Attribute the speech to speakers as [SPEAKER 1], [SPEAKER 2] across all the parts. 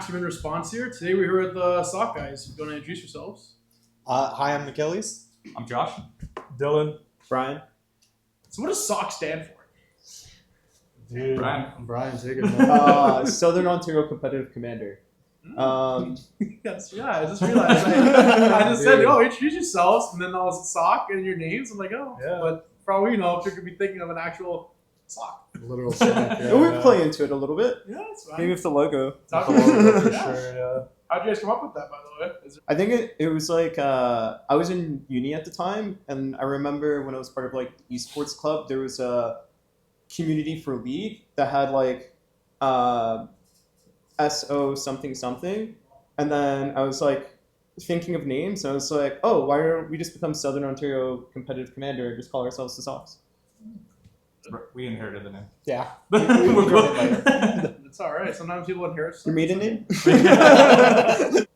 [SPEAKER 1] Maximum Response here. Today we're here with the SOCC guys. You want to introduce yourselves?
[SPEAKER 2] Hi, I'm Achilles.
[SPEAKER 3] I'm Josh.
[SPEAKER 4] Dylan.
[SPEAKER 2] Brian.
[SPEAKER 1] So what does SOCC stand for?
[SPEAKER 4] Dude.
[SPEAKER 3] Brian.
[SPEAKER 4] I'm Brian. Take it.
[SPEAKER 2] Southern Ontario Competitive Commander.
[SPEAKER 1] I just realized. I just said, introduce yourselves, and then I was SOCC and your names. I'm like,
[SPEAKER 4] Yeah.
[SPEAKER 1] But for all we know, if you could be thinking of an actual SOCC.
[SPEAKER 4] Literal snack.
[SPEAKER 2] Yeah, we play into it a little bit.
[SPEAKER 1] Yeah, that's fine.
[SPEAKER 2] Maybe with the logo.
[SPEAKER 1] Talk
[SPEAKER 4] For
[SPEAKER 1] about
[SPEAKER 4] sure, yeah.
[SPEAKER 1] How'd you guys come up with that, by the way?
[SPEAKER 2] I think it was like I was in uni at the time, and I remember when I was part of like the esports club, there was a community for League that had like SO something something, and then I was like thinking of names, and I was like, oh, why don't we just become Southern Ontario Competitive Commander and just call ourselves the SOCC?
[SPEAKER 3] We inherited the name.
[SPEAKER 2] Yeah.
[SPEAKER 1] It's all right. Sometimes people inherit stuff.
[SPEAKER 2] Your maiden name?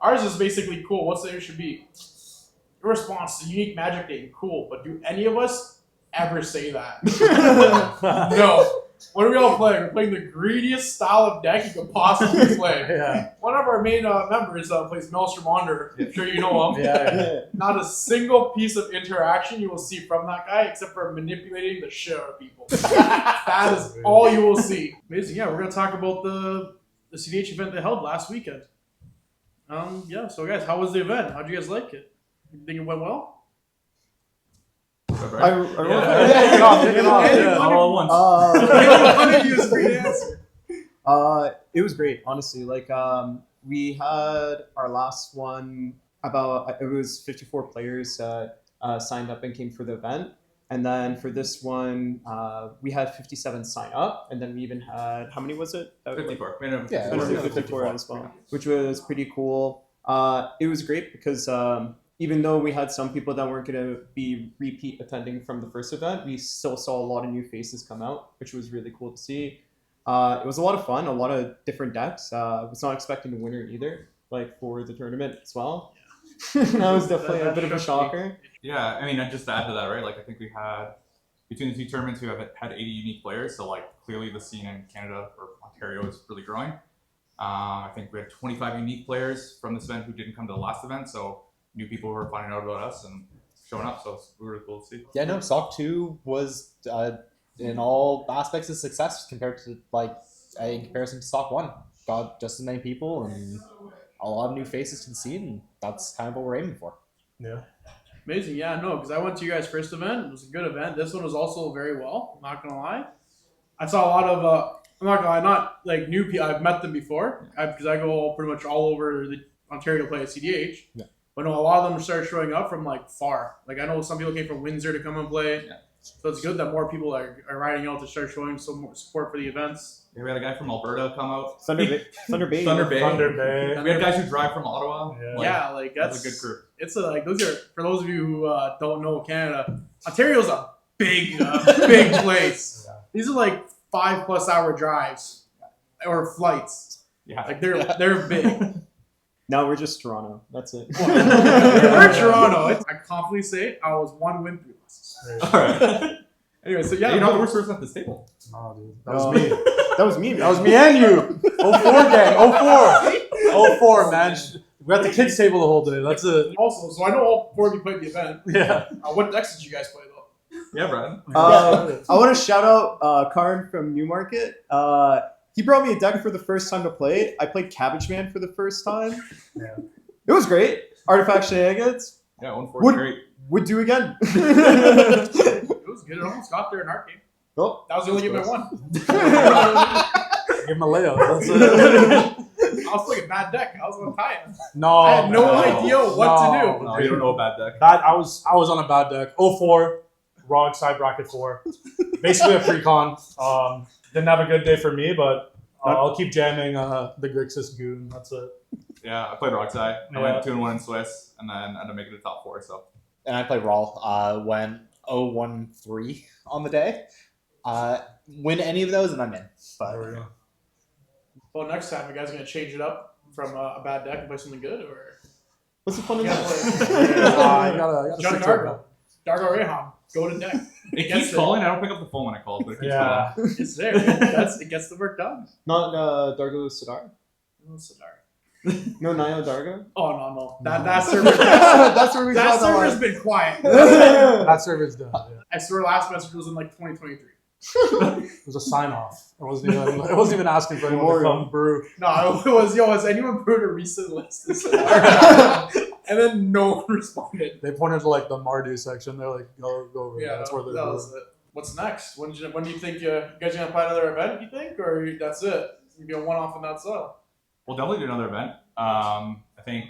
[SPEAKER 1] Ours is basically cool. What's the name should be? Your response to unique magic name. Cool. But do any of us ever say that? No. What are we all playing? We're playing the greediest style of deck you could possibly play.
[SPEAKER 4] Yeah.
[SPEAKER 1] One of our main members plays Maelstrom Wander. I'm sure you know him.
[SPEAKER 4] Yeah.
[SPEAKER 1] Not a single piece of interaction you will see from that guy except for manipulating the shit out of people. That is all you will see. Amazing. Yeah, we're going to talk about the CDH event they held last weekend. So guys, how was the event? How'd you guys like it? You think it went well?
[SPEAKER 2] Take it
[SPEAKER 4] off. All at once.
[SPEAKER 2] It was great, honestly. Like, we had our last one it was 54 players signed up and came for the event. And then for this one, we had 57 sign up. And then we even had, how many was it?
[SPEAKER 3] 54.
[SPEAKER 2] Yeah, 54 as well, which was pretty cool. It was great because even though we had some people that weren't going to be repeat attending from the first event, we still saw a lot of new faces come out, which was really cool to see. It was a lot of fun, a lot of different decks. I was not expecting a winner either, like for the tournament as well. Yeah. That was definitely a bit of a shocker.
[SPEAKER 3] Yeah, I mean, just to add to that, right? Like, I think we had, between the two tournaments, we have had 80 unique players. So, like, clearly the scene in Canada or Ontario is really growing. I think we had 25 unique players from this event who didn't come to the last event. So, new people were finding out about us and showing up. So, it's really cool to see.
[SPEAKER 5] Yeah, no, SOCC 2 was in all aspects a success compared to in comparison to SOCC 1. Got just as many people and a lot of new faces to the scene, and that's kind of what we're aiming for.
[SPEAKER 4] Yeah.
[SPEAKER 1] Amazing. Yeah, no, because I went to you guys' first event. It was a good event. This one was also very well. I'm not going to lie. I saw a lot of, I'm not going to lie, not like new people. I've met them before because I go pretty much all over the Ontario to play at CDH.
[SPEAKER 5] Yeah.
[SPEAKER 1] But no, a lot of them started showing up from like far. Like I know some people came from Windsor to come and play.
[SPEAKER 3] Yeah.
[SPEAKER 1] So it's good that more people are riding out to start showing some more support for the events.
[SPEAKER 3] Yeah, we had a guy from Alberta come out.
[SPEAKER 2] Thunder Bay.
[SPEAKER 3] Thunder Bay.
[SPEAKER 4] Thunder Bay.
[SPEAKER 3] We had guys who drive from Ottawa.
[SPEAKER 4] Yeah.
[SPEAKER 1] That's
[SPEAKER 3] a good crew.
[SPEAKER 1] It's those are for those of you who don't know Canada. Ontario's a big place.
[SPEAKER 4] Yeah.
[SPEAKER 1] These are like 5+ hour drives or flights.
[SPEAKER 3] Yeah.
[SPEAKER 1] Like they're big.
[SPEAKER 2] Now we're just Toronto. That's it.
[SPEAKER 1] We're Toronto. I confidently say I was one win through this.
[SPEAKER 3] All right.
[SPEAKER 1] Anyway, so yeah,
[SPEAKER 3] You're not the worst person at this table.
[SPEAKER 4] Oh, dude. That was me.
[SPEAKER 2] That was me, man.
[SPEAKER 4] That was me and you. 04 gang. 04, man. We're at the kids' table the whole day. That's it.
[SPEAKER 1] Also, so I know all 4 of you played the event.
[SPEAKER 4] Yeah.
[SPEAKER 1] What decks did you guys play though?
[SPEAKER 3] Yeah, Brian.
[SPEAKER 2] I want to shout out Karn from Newmarket. He brought me a deck for the first time to play. I played Cabbage Man for the first time.
[SPEAKER 4] Yeah.
[SPEAKER 2] It was great. Artifact Shenanigans.
[SPEAKER 3] Yeah, 1-4 great.
[SPEAKER 2] Would do again.
[SPEAKER 1] It was good. It almost got there in our game.
[SPEAKER 2] Oh,
[SPEAKER 1] That was the only game I won.
[SPEAKER 4] Give him a layup. That's it.
[SPEAKER 1] I was playing a bad deck. I was going to tie it.
[SPEAKER 4] No.
[SPEAKER 1] I had no idea what to do.
[SPEAKER 3] No, you don't know a bad deck.
[SPEAKER 4] I was on a bad deck. 04, wrong side bracket 4. Basically a pre-con. Didn't have a good day for me, but I'll keep jamming the Grixis Goon. That's it.
[SPEAKER 3] Yeah, I played Rockside. I
[SPEAKER 4] Yeah.
[SPEAKER 3] went 2-1 in Swiss, and then ended up making the top 4. So
[SPEAKER 5] And I played Rawl. Went 0-1-3 on the day. Win any of those and I'm in.
[SPEAKER 4] There we go.
[SPEAKER 1] Well, next time, you guys going to change it up from a bad deck and play something good, or
[SPEAKER 2] what's the fun in
[SPEAKER 1] you gotta
[SPEAKER 2] that?
[SPEAKER 1] play
[SPEAKER 4] You gotta
[SPEAKER 1] John
[SPEAKER 4] stick to it.
[SPEAKER 1] Dargo, Dargo Reham, go to deck.
[SPEAKER 3] it
[SPEAKER 1] gets
[SPEAKER 3] keeps calling. I don't pick up the phone when I call, but it keeps
[SPEAKER 4] Yeah.
[SPEAKER 1] It's there. It gets the work done.
[SPEAKER 2] Not Dargo Sadar.
[SPEAKER 1] Oh, Sidar.
[SPEAKER 2] No Nio Dargo?
[SPEAKER 1] Oh no. That server
[SPEAKER 5] That's where we saw
[SPEAKER 1] that
[SPEAKER 5] the
[SPEAKER 1] server's
[SPEAKER 5] line.
[SPEAKER 1] been quiet.
[SPEAKER 4] That server's done. Yeah.
[SPEAKER 1] I swear last message was in like 2023.
[SPEAKER 4] It was a sign off. I wasn't even asking for anyone to come brew.
[SPEAKER 1] No, it was has anyone brewed a recent list? And then no one responded.
[SPEAKER 4] They pointed to like the Mardu section. They're like, go over.
[SPEAKER 1] Yeah,
[SPEAKER 4] there. That's where they're
[SPEAKER 1] that
[SPEAKER 4] brewing.
[SPEAKER 1] was it. What's next? When do you think you guys are gonna play another event? You think, or that's it? You be a one-off and that's all.
[SPEAKER 3] We'll definitely do another event. I think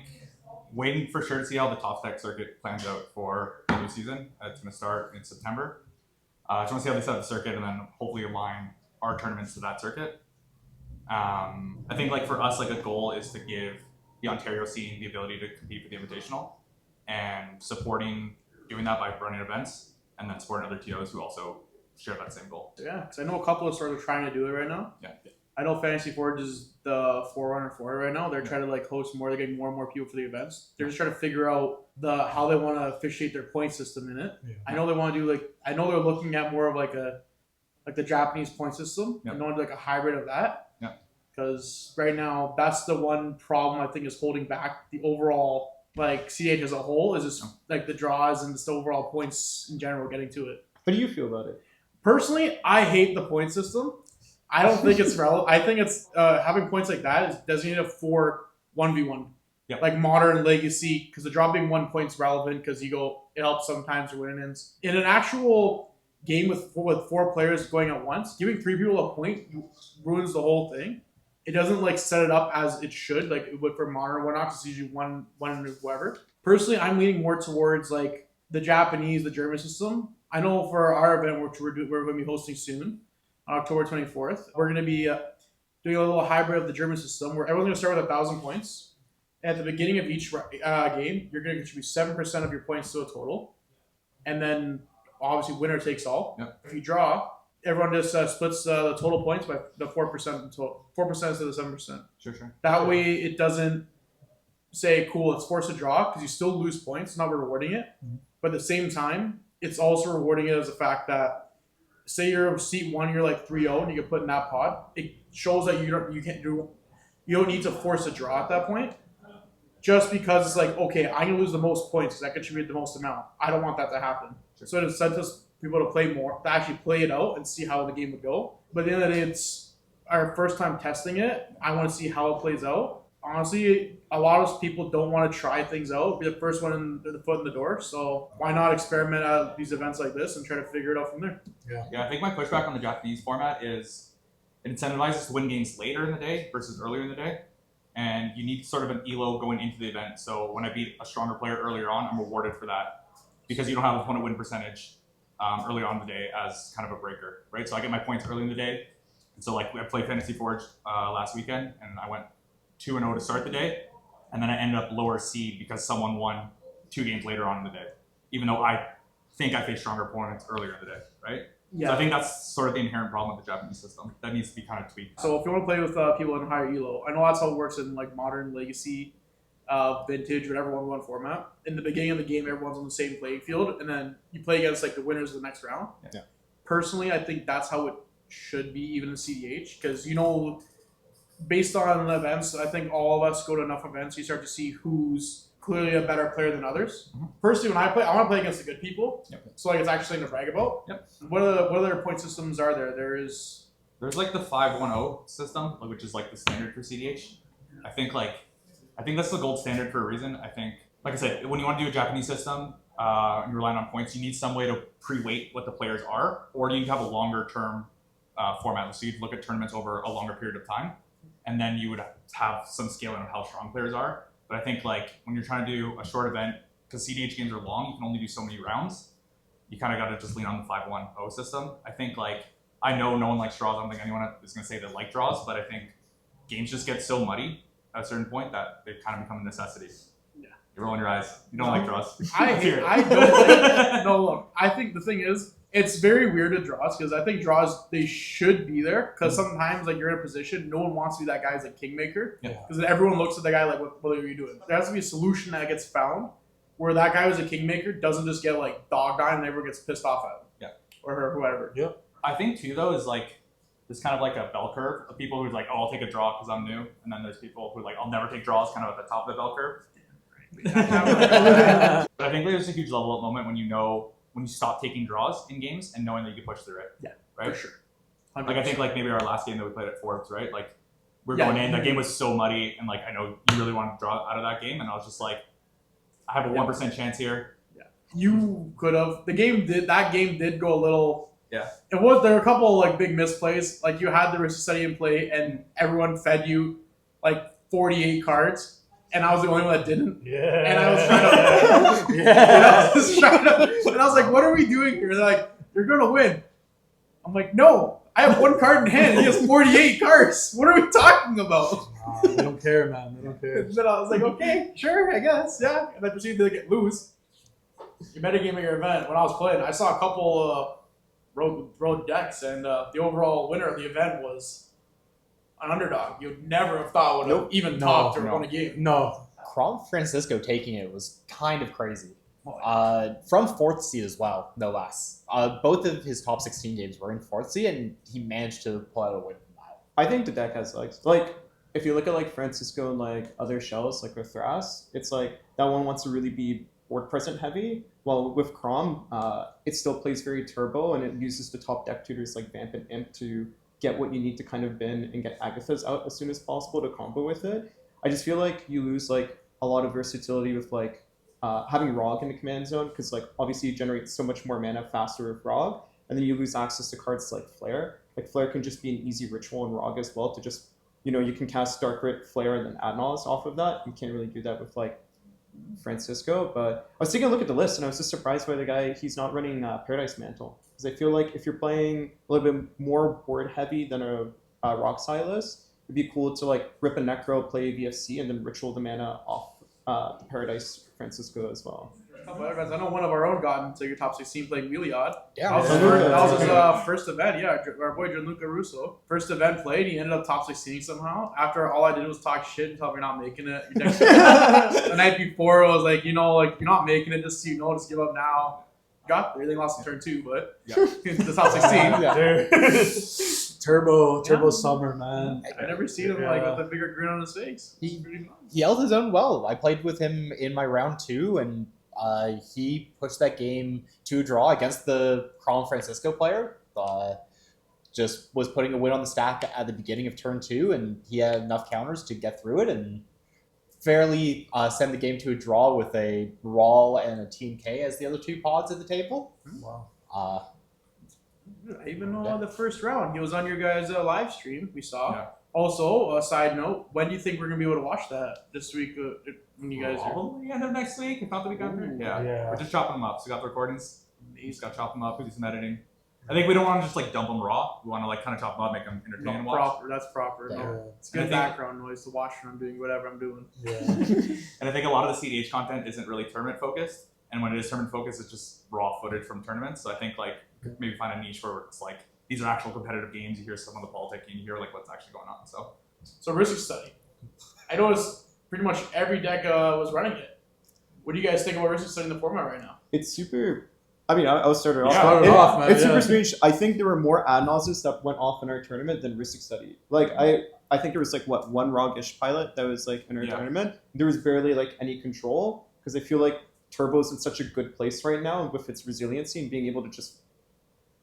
[SPEAKER 3] waiting for sure to see how the top stack circuit plans out for the new season. It's going to start in September. I just want to see how they set up the circuit and then hopefully align our tournaments to that circuit. I think like for us, like a goal is to give the Ontario scene the ability to compete for the Invitational and supporting doing that by running events and then supporting other TOs who also share that same goal.
[SPEAKER 1] Yeah, because I know a couple of stores are trying to do it right now.
[SPEAKER 3] Yeah.
[SPEAKER 1] I know Fantasy Forge is the forerunner for it right now. They're trying to like host more. They're getting more and more people for the events. They're just trying to figure out how they want to officiate their point system in it.
[SPEAKER 4] Yeah.
[SPEAKER 1] I know they want to do I know they're looking at more of like the Japanese point system.
[SPEAKER 3] Yep.
[SPEAKER 1] I know like a hybrid of that.
[SPEAKER 3] Yeah.
[SPEAKER 1] Because right now that's the one problem I think is holding back the overall like CH as a whole is just like the draws and just the overall points in general getting to it.
[SPEAKER 2] How do you feel about it?
[SPEAKER 1] Personally, I hate the point system. I don't think it's relevant. I think it's having points like that is designated for 1v1.
[SPEAKER 3] Yep.
[SPEAKER 1] Like modern legacy, because the drop being 1 point's relevant because it helps sometimes to win ins. In an actual game with 4 players going at once, giving 3 people a point ruins the whole thing. It doesn't like set it up as it should, like it would for modern or whatnot. It's usually one whoever. Personally, I'm leaning more towards like the Japanese, the German system. I know for our event, which we're going to be hosting soon, on October 24th, we're going to be doing a little hybrid of the German system where everyone's going to start with 1,000 points. And at the beginning of each game, you're going to contribute 7% of your points to a total. And then, obviously, winner takes all.
[SPEAKER 3] Yep.
[SPEAKER 1] If you draw, everyone just splits the total points by the 4% in total. 4% instead of the 7%.
[SPEAKER 3] Sure.
[SPEAKER 1] That way, it doesn't say, cool, it's forced to draw, because you still lose points. It's not rewarding it.
[SPEAKER 4] Mm-hmm.
[SPEAKER 1] But at the same time, it's also rewarding it as a fact that say you're seat 1, you're like 3-0, and you get put in that pot. It shows that you don't need to force a draw at that point. Just because it's like, okay, I'm gonna lose the most points because I contribute the most amount. I don't want that to happen. So it incentives people to play more, to actually play it out and see how the game would go. But at the end of the day, it's our first time testing it. I want to see how it plays out. Honestly, a lot of people don't want to try things out, be the first one in the foot in the door. So why not experiment at these events like this and try to figure it out from there?
[SPEAKER 3] Yeah, I think my pushback on the Japanese format is it incentivizes to win games later in the day versus earlier in the day. And you need sort of an elo going into the event. So when I beat a stronger player earlier on, I'm rewarded for that because you don't have a opponent win percentage early on in the day as kind of a breaker, right? So I get my points early in the day. And so like I played Fantasy Forge last weekend and I went 2-0 to start the day. And then I ended up lower seed because someone won 2 games later on in the day, even though I think I faced stronger opponents earlier in the day, right?
[SPEAKER 1] Yeah.
[SPEAKER 3] So I think that's sort of the inherent problem with the Japanese system. That needs to be kind of tweaked.
[SPEAKER 1] So if you want to play with people in higher elo, I know that's how it works in like modern legacy, vintage, whatever 1v1 format. In the beginning of the game, everyone's on the same playing field, and then you play against like the winners of the next round.
[SPEAKER 3] Yeah.
[SPEAKER 1] Personally, I think that's how it should be, even in CDH, because based on the events, I think all of us go to enough events, you start to see who's clearly a better player than others.
[SPEAKER 3] Mm-hmm.
[SPEAKER 1] Personally, when I play, I want to play against the good people.
[SPEAKER 3] Yep.
[SPEAKER 1] So like it's actually something to brag about.
[SPEAKER 3] Yep.
[SPEAKER 1] What other point systems are there? There's
[SPEAKER 3] like the 5-1-0 system, which is like the standard for CDH. I think that's the gold standard for a reason. I think, like I said, when you want to do a Japanese system and you're relying on points, you need some way to pre-weight what the players are, or you have a longer term format. So you'd look at tournaments over a longer period of time, and then you would have some scaling of how strong players are. But I think like when you're trying to do a short event, because CDH games are long, you can only do so many rounds. You kind of got to just lean on the 5-1-0 system. I think like, I know no one likes draws. I don't think anyone is going to say they like draws, but I think games just get so muddy at a certain point that they kind of become a necessity. Yeah. You're rolling your eyes. You don't like draws.
[SPEAKER 1] I don't. No, look. I think the thing is, it's very weird to draws because I think draws they should be there because sometimes like you're in a position no one wants to be that guy as a kingmaker because everyone looks at the guy like what are you doing? There has to be a solution that gets found where that guy who's a kingmaker doesn't just get like dogged on and everyone gets pissed off at him.
[SPEAKER 3] Yeah.
[SPEAKER 1] Or whoever.
[SPEAKER 4] Yeah.
[SPEAKER 3] I think too though is like there's kind of like a bell curve of people who's like, oh, I'll take a draw because I'm new, and then there's people who like, I'll never take draws, kind of at the top of the bell curve. But I think there's a huge level up moment when when you stop taking draws in games and knowing that you can push through it.
[SPEAKER 1] Yeah,
[SPEAKER 3] right.
[SPEAKER 1] for sure. 100%.
[SPEAKER 3] Like I think like maybe our last game that we played at Forbes, right? Like we're going in, that game was so muddy, and like I know you really wanted to draw out of that game, and I was just like, I have a 1% chance here.
[SPEAKER 1] You could have. That game did go a little.
[SPEAKER 3] Yeah.
[SPEAKER 1] There were a couple of like big misplays. Like you had the Risk Study in play, and everyone fed you like 48 cards, and I was the only one that didn't.
[SPEAKER 4] Yeah.
[SPEAKER 1] And I was trying to. And I was like, "What are we doing here?" They're like, "You're gonna win." I'm like, "No, I have one card in hand, and he has 48 cards. What are we talking about?"
[SPEAKER 4] Nah, they don't care, man. They don't care.
[SPEAKER 1] And then I was like, "Okay, sure, I guess, yeah." And I proceeded to lose. You metagame at your event. When I was playing, I saw a couple road decks, and the overall winner of the event was an underdog. You'd never have thought would have even talked or won a game.
[SPEAKER 4] No.
[SPEAKER 5] Crom Francisco taking it was kind of crazy. From 4th seed as well, no less. Both of his top 16 games were in 4th seed, and he managed to pull out a win from that.
[SPEAKER 2] I think the deck has like if you look at like Francisco and like other shells like with Thras, it's like that one wants to really be board present heavy. While with Crom, it still plays very turbo, and it uses the top deck tutors like Vamp and Imp to get what you need to kind of bin and get Agatha's out as soon as possible to combo with it. I just feel like you lose like a lot of versatility with like having Rog in the command zone, because like obviously you generate so much more mana faster with Rog, and then you lose access to cards like Flare. Like Flare can just be an easy ritual in Rog as well to just, you can cast Dark Rit, Flare, and then Adnals off of that. You can't really do that with like Francisco. But I was taking a look at the list, and I was just surprised by he's not running Paradise Mantle, because I feel like if you're playing a little bit more board heavy than a Rock Silas, it'd be cool to like rip a Necro, play VFC, and then ritual the mana off the Paradise Francisco as well.
[SPEAKER 1] I know one of our own got into your top 16 playing Wheeliod.
[SPEAKER 5] Yeah,
[SPEAKER 1] That was his first event. Yeah, our boy Gianluca Russo. First event played, he ended up top 16 somehow. After all I did was talk shit and tell him you're not making it. The night before, I was like, you're not making it. Just just give up now. Got there. They lost in turn 2, but the top 16.
[SPEAKER 4] Turbo summer, man.
[SPEAKER 1] I never seen him with a bigger grin on his face.
[SPEAKER 5] He held his own well. I played with him in my round 2, and he pushed that game to a draw against the Crom Francisco player. Just was putting a win on the stack at the beginning of turn 2, and he had enough counters to get through it and fairly send the game to a draw with a Rawl and a Team K as the other 2 pods at the table.
[SPEAKER 4] Wow.
[SPEAKER 1] I even know the first round. He was on your guys' live stream. We saw.
[SPEAKER 3] Yeah.
[SPEAKER 1] Also, a side note: when do you think we're gonna be able to watch that this week? When you guys are
[SPEAKER 3] Probably end of next week, if not the week after. Yeah. We're just chopping them up. So we got the recordings. We just got to chop them up, do some editing. I think we don't want to just like dump them raw. We want to like kind of chop them up, make them entertaining and watch.
[SPEAKER 1] proper. That's proper.
[SPEAKER 5] Yeah.
[SPEAKER 1] No, it's good background noise to watch when I'm doing whatever I'm doing.
[SPEAKER 4] Yeah.
[SPEAKER 3] And I think a lot of the CDH content isn't really tournament focused, and when it is tournament focused, it's just raw footage from tournaments. So I think like maybe find a niche where it's like these are actual competitive games. You hear some of the politicking, you hear like what's actually going on. So
[SPEAKER 1] Risk Study. I noticed pretty much every deck was running it. What do you guys think about Risk Study in the format right now?
[SPEAKER 2] It's super. I mean, I'll start it off.
[SPEAKER 4] Man.
[SPEAKER 2] It's super strange. I think there were more Adnauses that went off in our tournament than Ristic Study. Like, I think there was like one Rogish pilot that was like in our tournament. There was barely like any control, because I feel like Turbo's in such a good place right now with its resiliency and being able to just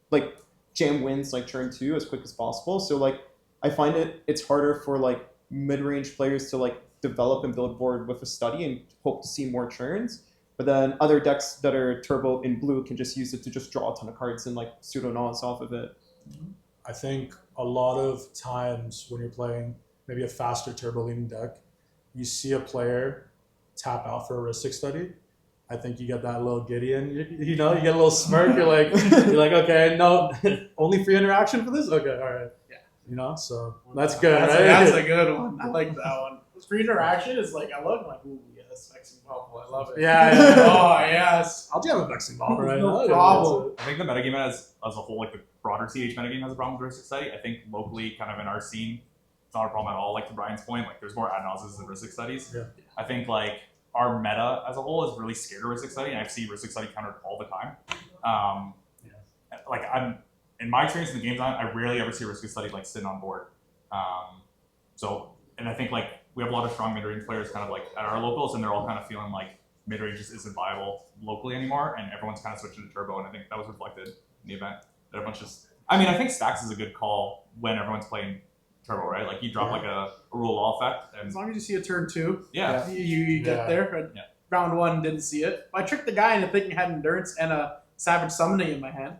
[SPEAKER 2] like jam wins like turn 2 as quick as possible. So like I find it's harder for like mid-range players to like develop and build board with a study and hope to see more turns. But then other decks that are turbo in blue can just use it to just draw a ton of cards and like pseudo-nons off of it.
[SPEAKER 4] I think a lot of times when you're playing maybe a faster turbo leaning deck, you see a player tap out for a Ristic Study. I think you get that little Gideon, you get a little smirk. You're like, okay, no, only free interaction for this? Okay, all right.
[SPEAKER 1] Yeah.
[SPEAKER 4] So that's good,
[SPEAKER 1] That's
[SPEAKER 4] right?
[SPEAKER 1] That's a good one. I like that one. Free interaction is like, I love it. Like, ooh, yes, Vexing Bubble. I love it.
[SPEAKER 4] Yeah.
[SPEAKER 1] Oh, yes.
[SPEAKER 4] I'll jam a Vexing Bobble right
[SPEAKER 1] No
[SPEAKER 4] now.
[SPEAKER 1] problem.
[SPEAKER 3] I think the metagame as a whole, like the broader CH metagame has a problem with Ristic Study. I think locally, kind of in our scene, it's not a problem at all. Like to Brian's point, like there's more Adnauses than Ristic Studies.
[SPEAKER 4] Yeah.
[SPEAKER 3] I think like our meta as a whole is really scared of Ristic Study, and I see Ristic Study countered all the time. Like in my experience in the games on, I rarely ever see a risky study like sitting on board. And I think like we have a lot of strong mid-range players kind of like at our locals, and they're all kind of feeling like mid-range just isn't viable locally anymore, and everyone's kind of switching to turbo, and I think that was reflected in the event. That everyone's just, I mean, I think stacks is a good call when everyone's playing turbo, right? Like you drop like a rule law effect, and
[SPEAKER 1] As long as you see a turn 2,
[SPEAKER 3] yeah.
[SPEAKER 1] you get there.
[SPEAKER 3] Yeah.
[SPEAKER 1] Round 1 didn't see it. I tricked the guy into thinking I had endurance and a savage summoning in my hand.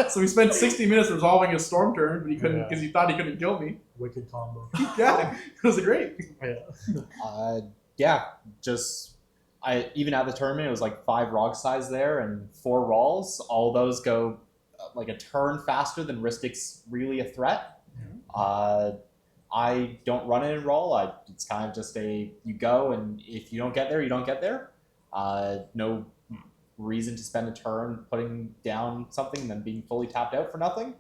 [SPEAKER 1] So we spent 60 minutes resolving his storm turn, but he couldn't because he thought he couldn't kill me.
[SPEAKER 4] Wicked combo.
[SPEAKER 1] Yeah, it was great.
[SPEAKER 5] Even at the tournament, it was like 5 Rog size there and 4 Rawls. All those go like a turn faster than Rystic's really a threat. I don't run it in Rawl. It's kind of just you go, and if you don't get there, you don't get there. No reason to spend a turn putting down something and then being fully tapped out for nothing.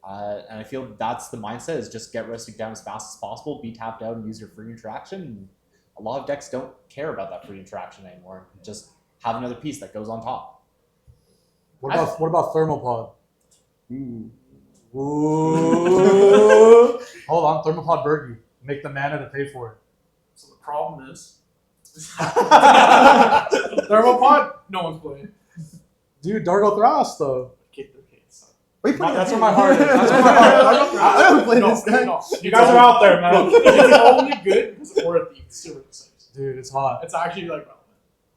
[SPEAKER 5] And I feel that's the mindset, is just get Rystic down as fast as possible, be tapped out, and use your free interaction. A lot of decks don't care about that free interaction anymore. Just have another piece that goes on top.
[SPEAKER 4] What about Thermopod? Ooh. Hold on, Thermopod Bergie. Make the mana to pay for it.
[SPEAKER 1] So the problem is, Thermopod, no one's playing.
[SPEAKER 4] Dude, Dargo Thras though.
[SPEAKER 2] Wait,
[SPEAKER 4] That's where my heart is. That's where my heart is.
[SPEAKER 2] I don't play this deck.
[SPEAKER 4] You guys are out there, man.
[SPEAKER 1] It's only good because of Aura Thief. Super exciting.
[SPEAKER 4] Dude, it's hot.
[SPEAKER 1] It's actually like relevant.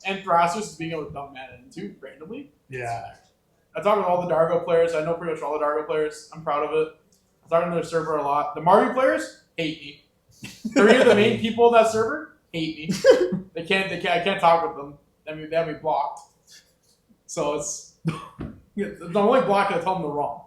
[SPEAKER 1] And Thrasers is being able to dump mana into randomly.
[SPEAKER 4] Yeah.
[SPEAKER 1] I talk with all the Dargo players. I know pretty much all the Dargo players. I'm proud of it. I'm talking to their server a lot. The Mardu players hate me. 3 of the main people in that server hate me. I can't talk with them. I mean, they have me blocked. So it's the only block I tell them they're wrong.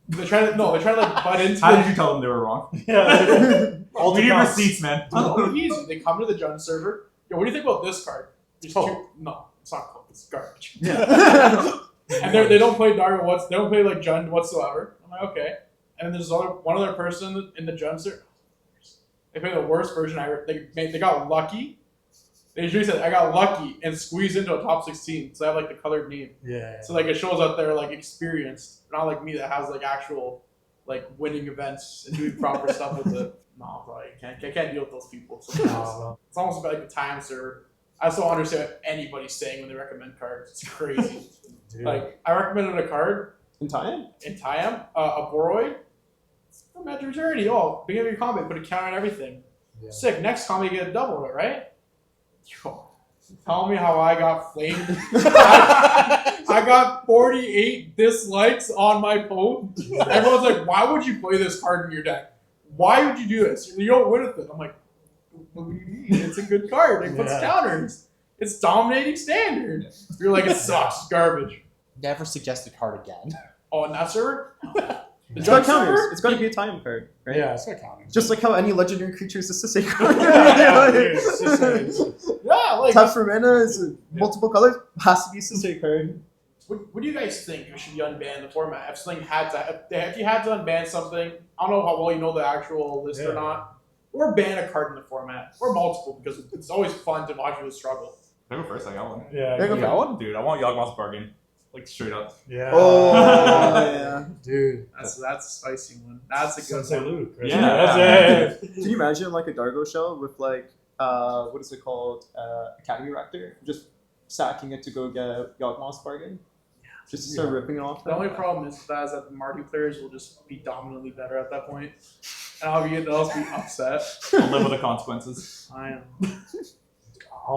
[SPEAKER 1] They try to like butt into.
[SPEAKER 3] How did you tell them they were wrong?
[SPEAKER 4] Yeah.
[SPEAKER 3] We need receipts, man.
[SPEAKER 1] Oh, easy. They come to the Jund server. Yo, what do you think about this card?
[SPEAKER 4] Cool.
[SPEAKER 1] No, it's not cool. It's garbage.
[SPEAKER 2] Yeah.
[SPEAKER 1] And they don't play Dargo. They don't play like Jund whatsoever. I'm like, okay. And then there's one other person in the Jund server. They play the worst version I ever. They got lucky. They usually said I got lucky and squeezed into a top 16. So I have like the colored name.
[SPEAKER 4] Yeah.
[SPEAKER 1] So like it shows out there like experienced, not like me that has like actual like winning events and doing proper stuff with it. No, bro, I can't deal with those people. Sometimes. It's almost like the time server. I still don't understand what anybody's saying when they recommend cards. It's crazy.
[SPEAKER 4] Dude.
[SPEAKER 1] Like I recommended a card
[SPEAKER 2] In time?
[SPEAKER 1] in Tyam, a Boroid. For Magic Journey. Oh, beginning of your combat, put a counter on everything.
[SPEAKER 4] Yeah.
[SPEAKER 1] Sick. Next combat, you get a double, right? Yo, tell me how I got flamed. I got 48 dislikes on my post. Everyone's like, why would you play this card in your deck? Why would you do this? You don't win with it. I'm like, what do you mean? It's a good card. It puts counters. It's dominating standard. You're like, it sucks. It's garbage.
[SPEAKER 5] Never suggest a card again.
[SPEAKER 1] Oh, and that server?
[SPEAKER 2] It's got counters. It's got to be a time card, right?
[SPEAKER 4] Yeah, it's got counters.
[SPEAKER 2] Just like how any legendary creature is a Sisei card.
[SPEAKER 1] Yeah, like.
[SPEAKER 2] Tap for mana is multiple colors. Has to be a Sisei card.
[SPEAKER 1] What do you guys think should be unbanned in the format? If something if you had to unban something, I don't know how well you know the actual list or not, or ban a card in the format, or multiple, because it's always fun to watch you struggle.
[SPEAKER 3] Can I go first? I got one.
[SPEAKER 4] Yeah.
[SPEAKER 2] You
[SPEAKER 5] got one?
[SPEAKER 3] Dude, I want Yawgmoth's bargain. Like straight up.
[SPEAKER 4] Yeah.
[SPEAKER 2] Oh, yeah.
[SPEAKER 4] Dude.
[SPEAKER 1] That's a spicy one. That's a good
[SPEAKER 4] Sensei
[SPEAKER 1] one.
[SPEAKER 4] Luke. Right?
[SPEAKER 3] Yeah.
[SPEAKER 4] That's it.
[SPEAKER 2] Can you imagine like a Dargo shell with like, what is it called? Academy Raptor? Just sacking it to go get Yawgmoth's bargain? Just to start ripping it off.
[SPEAKER 1] The only problem is that the Mardu players will just be dominantly better at that point, and they'll be upset.
[SPEAKER 3] I'll live with the consequences.
[SPEAKER 1] I know.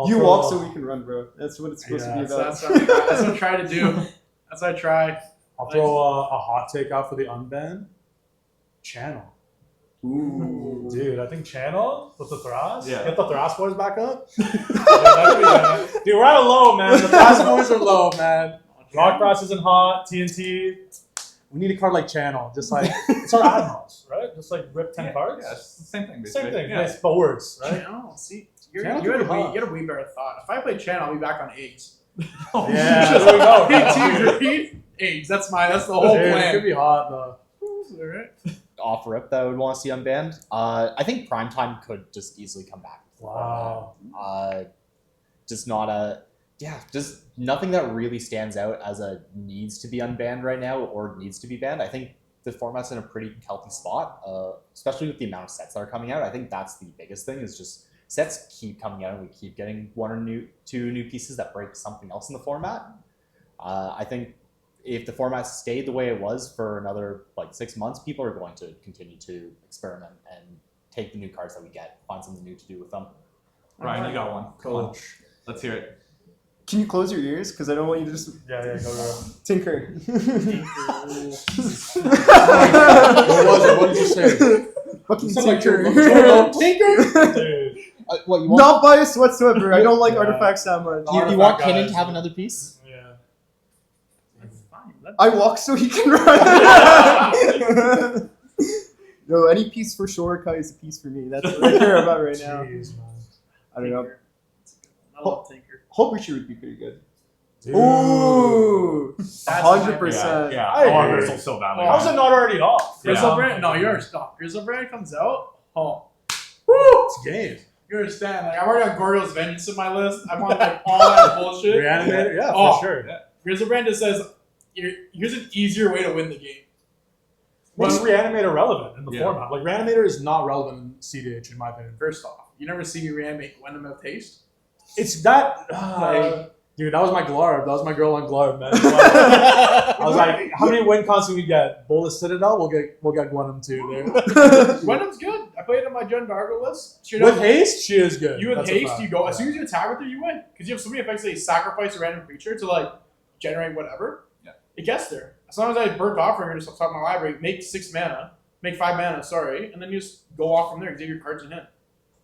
[SPEAKER 2] You walk so we can run, bro. That's what it's supposed to be about.
[SPEAKER 1] That's what I try to do. That's what I try.
[SPEAKER 4] I'll throw a hot take out for the unban. Channel.
[SPEAKER 2] Ooh.
[SPEAKER 4] Dude, I think Channel with the Thras.
[SPEAKER 3] Yeah.
[SPEAKER 4] Get the Thras boys back up. Dude, we're at a low, man. The Thras boys are low, man. Rock Thras isn't hot. TNT. We need a card like Channel. Just like, it's our Admirals, right? Just like rip 10 cards.
[SPEAKER 3] Yeah, it's the same thing, basically.
[SPEAKER 4] Same thing,
[SPEAKER 3] Yeah.
[SPEAKER 4] nice, but worse, right?
[SPEAKER 1] Channel, see, you
[SPEAKER 4] Channel
[SPEAKER 1] had
[SPEAKER 4] could be hot.
[SPEAKER 1] a way better thought. If I play Channel, I'll be back on eggs.
[SPEAKER 4] Yeah, there we go.
[SPEAKER 1] Repeat eggs. That's the whole
[SPEAKER 4] Dude, it
[SPEAKER 1] plan.
[SPEAKER 4] could be hot, though.
[SPEAKER 1] Alright.
[SPEAKER 5] Off rip that I would want to see unbanned. I think Primetime could just easily come back.
[SPEAKER 4] Wow.
[SPEAKER 5] Just not yeah, just nothing that really stands out as a needs to be unbanned right now or needs to be banned. I think the format's in a pretty healthy spot, especially with the amount of sets that are coming out. I think that's the biggest thing is just sets keep coming out and we keep getting two new pieces that break something else in the format. I think if the format stayed the way it was for another like 6 months, people are going to continue to experiment and take the new cards that we get, find something new to do with them.
[SPEAKER 3] Ryan, you got one. Come on.
[SPEAKER 4] Coach.
[SPEAKER 3] Let's hear it.
[SPEAKER 2] Can you close your ears? Because I don't want you to just
[SPEAKER 4] Yeah, go.
[SPEAKER 2] tinker.
[SPEAKER 4] What was it? What did you say?
[SPEAKER 2] Fucking
[SPEAKER 4] Sound like
[SPEAKER 2] tinker.
[SPEAKER 4] Dude.
[SPEAKER 5] What you want?
[SPEAKER 2] Not biased whatsoever. I don't like
[SPEAKER 4] Yeah.
[SPEAKER 2] artifacts that much.
[SPEAKER 4] No.
[SPEAKER 5] You want
[SPEAKER 4] Artifact
[SPEAKER 5] Kinnan
[SPEAKER 4] guys.
[SPEAKER 5] to have another piece?
[SPEAKER 4] Yeah.
[SPEAKER 1] It's fine.
[SPEAKER 2] I walk so he can run. No, any piece for Shorikai is a piece for me. That's what I care about right now.
[SPEAKER 4] Jeez, man.
[SPEAKER 2] I don't know.
[SPEAKER 1] I love Tinker.
[SPEAKER 2] Hulk would be pretty good.
[SPEAKER 4] Dude.
[SPEAKER 2] Ooh,
[SPEAKER 1] That's
[SPEAKER 2] 100%.
[SPEAKER 3] Yeah.
[SPEAKER 4] I
[SPEAKER 3] Oh,
[SPEAKER 4] agree.
[SPEAKER 3] Bristle's so badly.
[SPEAKER 4] How is it not already off?
[SPEAKER 1] Grizzlebrand? No, you're stop. Grizzlebrand comes out. Oh,
[SPEAKER 4] Woo! It's game.
[SPEAKER 1] you understand? Like I've already got Goryo's Vengeance in my list. I'm on like all that bullshit.
[SPEAKER 4] Reanimator? Yeah,
[SPEAKER 1] Oh.
[SPEAKER 4] for sure.
[SPEAKER 3] Yeah.
[SPEAKER 1] Grizzlebrand just says, "Here's an easier way to win the game."
[SPEAKER 4] Makes Reanimator relevant in the
[SPEAKER 3] Yeah.
[SPEAKER 4] format. Like, Reanimator is not relevant in CDH, in my opinion.
[SPEAKER 1] First off, you never see me reanimate Gwendoline of Taste.
[SPEAKER 4] It's that... dude, that was my Glarb. That was my girl on Glarb, man. I was like, how many win cons can we get? Bolas Citadel? We'll get Gwenham too there.
[SPEAKER 1] Gwendom's good. I played it on my Jen Dargo list. She
[SPEAKER 4] With
[SPEAKER 1] does-
[SPEAKER 4] haste, she is good.
[SPEAKER 1] You with
[SPEAKER 4] That's a
[SPEAKER 1] haste,
[SPEAKER 4] fact.
[SPEAKER 1] you go. As soon as you attack with her, you win. Because you have so many effects that you sacrifice a random creature to like generate whatever.
[SPEAKER 3] Yeah.
[SPEAKER 1] It gets there. As long as I burnt offering her just off the top of my library, make 5 mana, sorry, and then you just go off from there and give your cards in hand.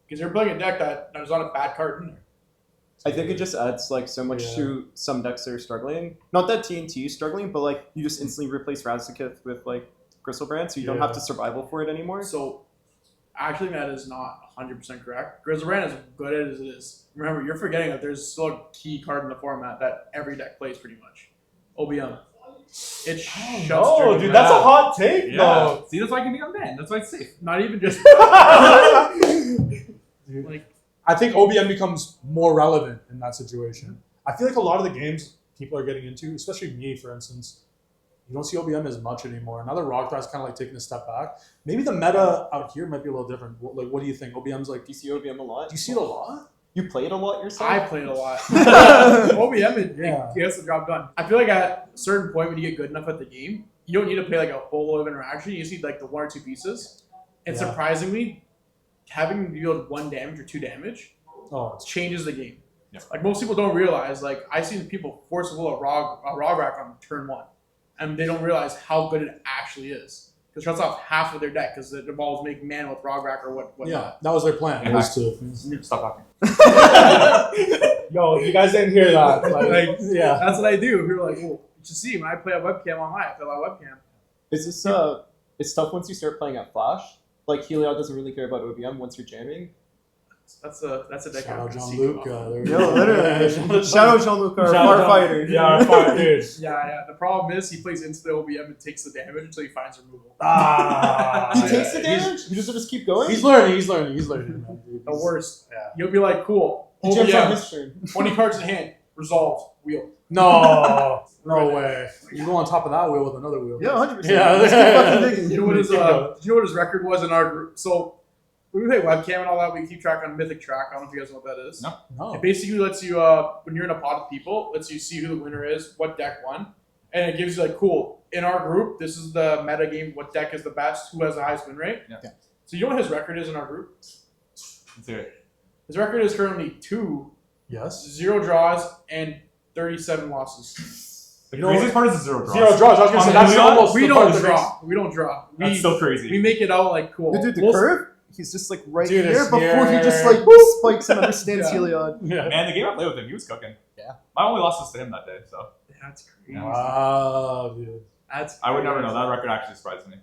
[SPEAKER 1] Because you're playing a deck that there's not a bad card in there.
[SPEAKER 2] I think it just adds like so much
[SPEAKER 4] Yeah.
[SPEAKER 2] to some decks that are struggling. Not that TNT is struggling, but like you just instantly replace Razakith with like Grizzlebrand, so you don't
[SPEAKER 4] Yeah.
[SPEAKER 2] have to survival for it anymore.
[SPEAKER 1] So, actually, that is not 100% correct. Grizzlebrand is good as it is. Remember, you're forgetting that there's still a key card in the format that every deck plays pretty much. OBM. It shuts
[SPEAKER 4] Oh,
[SPEAKER 1] Dragon
[SPEAKER 4] dude,
[SPEAKER 1] Breath.
[SPEAKER 4] that's a hot take,
[SPEAKER 3] Yeah.
[SPEAKER 4] though.
[SPEAKER 3] See, that's why I can be unbanned. That's why it's safe.
[SPEAKER 1] Not even just
[SPEAKER 4] Dude.
[SPEAKER 1] like
[SPEAKER 4] I think OBM becomes more relevant in that situation. I feel like a lot of the games people are getting into, especially me, for instance, you don't see OBM as much anymore. Now that Rock Throw's kind of like taking a step back. Maybe the meta out here might be a little different. What do you think? OBM's like,
[SPEAKER 2] Do you see OBM a lot?
[SPEAKER 4] do you see it a lot?
[SPEAKER 2] You play it a lot yourself?
[SPEAKER 1] I played a lot. OBM
[SPEAKER 4] Yeah.
[SPEAKER 1] gets the job done. I feel like at a certain point when you get good enough at the game, you don't need to play like a whole lot of interaction. You just need like the 1 or 2 pieces. And
[SPEAKER 4] Yeah.
[SPEAKER 1] surprisingly, having to deal 1 damage or 2 damage
[SPEAKER 4] Oh, it's
[SPEAKER 1] changes the game.
[SPEAKER 3] Yeah.
[SPEAKER 1] Like most people don't realize, like I've seen people force a Rog Rack on turn 1. And they don't realize how good it actually is. Because it shuts off half of their deck because it involves making mana with Rog Rack or whatnot.
[SPEAKER 4] yeah, that was their plan.
[SPEAKER 3] Yeah.
[SPEAKER 4] Was to,
[SPEAKER 3] Stop talking.
[SPEAKER 4] yo, you guys didn't hear that. Like, yeah.
[SPEAKER 1] That's what I do. People are like, well, you should see when I play a webcam online, I play a lot of webcam.
[SPEAKER 2] Is this it's tough once you start playing at Flash. Like Heliod doesn't really care about OBM once you're jamming.
[SPEAKER 1] That's a deck
[SPEAKER 4] Shout
[SPEAKER 1] I'm
[SPEAKER 4] out
[SPEAKER 1] gonna see
[SPEAKER 4] Jean-Luc.
[SPEAKER 1] come off.
[SPEAKER 2] Yo, literally. Shout out Jean-Luc, our firefighter.
[SPEAKER 4] Yeah, our fire dude.
[SPEAKER 1] Yeah. The problem is he plays into the OBM and takes the damage until he finds removal.
[SPEAKER 4] Ah,
[SPEAKER 2] He
[SPEAKER 4] yeah.
[SPEAKER 2] takes the damage? He doesn't just keep going?
[SPEAKER 4] He's learning, man, dude.
[SPEAKER 1] The worst.
[SPEAKER 4] Yeah.
[SPEAKER 1] You'll be like, cool.
[SPEAKER 2] He jumps on
[SPEAKER 1] OBM,
[SPEAKER 2] his turn.
[SPEAKER 1] 20 cards in hand, resolved, wheel.
[SPEAKER 4] No way. You go on top of that wheel with another wheel.
[SPEAKER 2] Yeah, 100%.
[SPEAKER 4] Yeah.
[SPEAKER 2] Let's keep fucking digging.
[SPEAKER 1] You know what his record was in our group? So when we play webcam and all that, we keep track on Mythic Track. I don't know if you guys know what that is.
[SPEAKER 3] No.
[SPEAKER 4] No.
[SPEAKER 1] It basically lets you, when you're in a pod of people, lets you see who the winner is, what deck won, and it gives you like, cool, in our group, this is the meta game, what deck is the best, who has the highest win rate.
[SPEAKER 3] Yeah.
[SPEAKER 1] So you know what his record is in our group?
[SPEAKER 3] Let's hear it.
[SPEAKER 1] His record is currently 2,
[SPEAKER 4] Yes.
[SPEAKER 1] 0 draws, and 37 losses.
[SPEAKER 3] The
[SPEAKER 4] You know
[SPEAKER 3] craziest part is the 0 draws.
[SPEAKER 4] 0 draws. I was gonna say that's almost
[SPEAKER 1] We
[SPEAKER 4] the part
[SPEAKER 1] don't
[SPEAKER 4] that
[SPEAKER 1] draw. We don't draw.
[SPEAKER 3] That's so crazy.
[SPEAKER 1] We make it out like cool.
[SPEAKER 2] Dude, the
[SPEAKER 1] We'll-
[SPEAKER 2] curve, he's just like right
[SPEAKER 4] Dude,
[SPEAKER 2] here
[SPEAKER 4] it's
[SPEAKER 2] before he
[SPEAKER 4] here.
[SPEAKER 2] just like spikes and understands
[SPEAKER 1] Yeah.
[SPEAKER 2] Heliod.
[SPEAKER 4] makes. Yeah.
[SPEAKER 3] Man, the game I played with him, he was cooking.
[SPEAKER 5] Yeah.
[SPEAKER 3] My only loss was to him that day, so
[SPEAKER 1] That's crazy.
[SPEAKER 4] Wow, dude.
[SPEAKER 1] That's
[SPEAKER 3] I would never know.
[SPEAKER 1] crazy.
[SPEAKER 3] That record actually surprised me.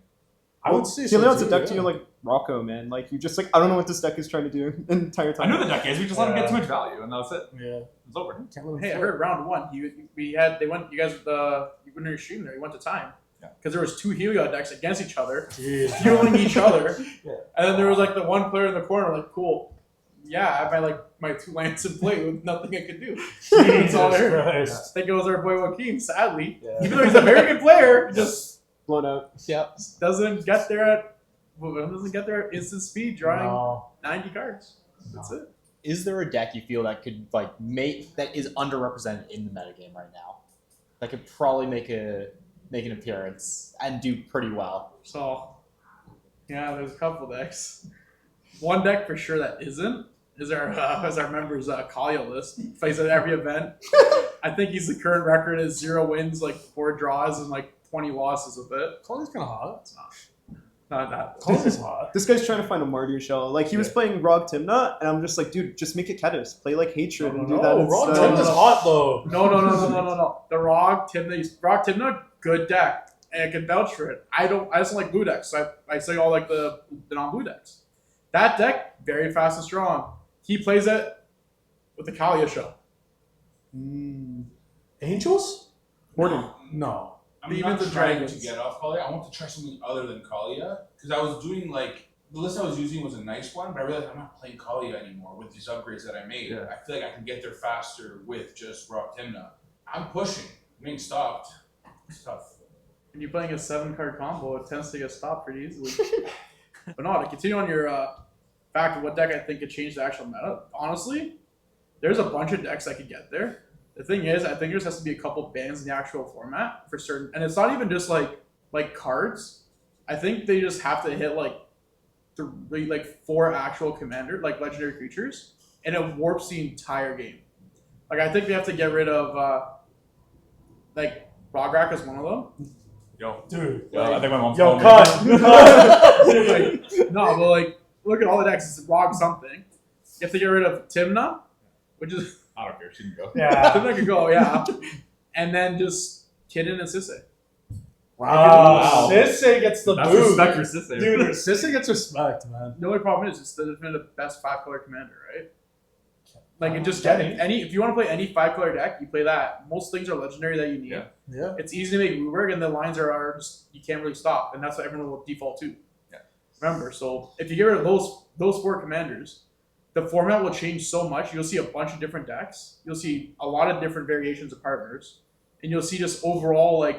[SPEAKER 4] I would say so
[SPEAKER 2] Heliod's
[SPEAKER 4] too,
[SPEAKER 2] a deck to
[SPEAKER 4] yeah.
[SPEAKER 2] you like Rocco, man. Like you just like I don't know what this deck is trying to do the entire
[SPEAKER 3] I
[SPEAKER 2] time.
[SPEAKER 3] knew the deck is. We just let him get
[SPEAKER 4] Yeah.
[SPEAKER 3] too much value, and that was it.
[SPEAKER 4] Yeah.
[SPEAKER 3] It was over.
[SPEAKER 4] Can't let him
[SPEAKER 1] Hey, I
[SPEAKER 4] float.
[SPEAKER 1] heard round 1. You went on your stream there. You went to time.
[SPEAKER 3] Yeah.
[SPEAKER 1] Because there was 2 Heliod decks against each other,
[SPEAKER 4] Jeez.
[SPEAKER 1] fueling each other.
[SPEAKER 3] Yeah.
[SPEAKER 1] And then there was like the one player in the corner, like, cool, Yeah, I had my 2 lands in play with nothing I could do. That's all I heard.
[SPEAKER 4] Christ.
[SPEAKER 1] I think it was our boy Joaquin, sadly.
[SPEAKER 5] Yeah.
[SPEAKER 1] Even though he's a very good player, he just
[SPEAKER 2] Blown out.
[SPEAKER 5] Yeah.
[SPEAKER 1] doesn't get there at instant speed, drawing
[SPEAKER 4] No.
[SPEAKER 1] 90 cards. That's it.
[SPEAKER 5] Is there a deck you feel that could that is underrepresented in the metagame right now? That could probably make an appearance and do pretty well.
[SPEAKER 1] So, yeah, there's a couple decks. One deck for sure that isn't is our members Kalia list. He plays at every event. I think he's the current record is 0 wins, 4 draws, and 20 losses with it.
[SPEAKER 4] Collier's kind of hot.
[SPEAKER 1] It's not that.
[SPEAKER 4] Collier's hot.
[SPEAKER 2] This guy's trying to find a martyr shell. He was playing Rog Timna, and I'm just like, dude, just make it Ketis. Play Hatred and do that
[SPEAKER 4] Rog
[SPEAKER 2] instead.
[SPEAKER 4] Timna's hot though.
[SPEAKER 1] No. The Rog Timna, good deck, and I can vouch for it. I just don't like blue decks. So I say all the non-blue decks. That deck very fast and strong. He plays it with the Kalia shell.
[SPEAKER 4] Angels?
[SPEAKER 2] Hoarding.
[SPEAKER 4] No.
[SPEAKER 6] I'm
[SPEAKER 1] Demons
[SPEAKER 6] not
[SPEAKER 1] and
[SPEAKER 6] trying
[SPEAKER 1] Dragons.
[SPEAKER 6] to get off Kalia. I want to try something other than Kalia because I was doing the list I was using was a nice one, but I realized I'm not playing Kalia anymore with these upgrades that I made.
[SPEAKER 3] Yeah.
[SPEAKER 6] I feel like I can get there faster with just Rock Timna. I'm pushing. I'm being stopped. It's tough.
[SPEAKER 1] When you're playing a 7-card combo, it tends to get stopped pretty easily. But no, to continue on your fact of what deck I think could change the actual meta, honestly, there's a bunch of decks that could get there. The thing is, I think there has to be a couple bans in the actual format for certain, and it's not even just like cards. I think they just have to hit 4 actual commander, legendary creatures, and it warps the entire game. I think they have to get rid of Rograk is one of them.
[SPEAKER 3] Yo.
[SPEAKER 4] Dude.
[SPEAKER 3] I think my mom's
[SPEAKER 4] Yo,
[SPEAKER 3] calling me.
[SPEAKER 4] cut.
[SPEAKER 1] No, but look at all the decks. It's Rog something. You have to get rid of Timna, which is
[SPEAKER 3] I don't care. She can go.
[SPEAKER 4] Yeah.
[SPEAKER 1] Timna could go, yeah, and then just Kidden and Sisse.
[SPEAKER 4] Wow. Sisse gets the
[SPEAKER 3] That's
[SPEAKER 4] boot.
[SPEAKER 3] respect for Sisse.
[SPEAKER 4] Dude, Sisse gets respect, man.
[SPEAKER 1] The only problem is it's the best 5-color commander, right? It just
[SPEAKER 4] Getting.
[SPEAKER 1] if you want to play any 5-color deck, you play that. Most things are legendary that you need.
[SPEAKER 3] Yeah.
[SPEAKER 4] Yeah.
[SPEAKER 1] It's easy to make Ruberg, and the lines are just you can't really stop, and that's what everyone will default to.
[SPEAKER 3] Yeah.
[SPEAKER 1] Remember, so if you get rid of those 4 commanders, the format will change so much. You'll see a bunch of different decks. You'll see a lot of different variations of partners, and you'll see just overall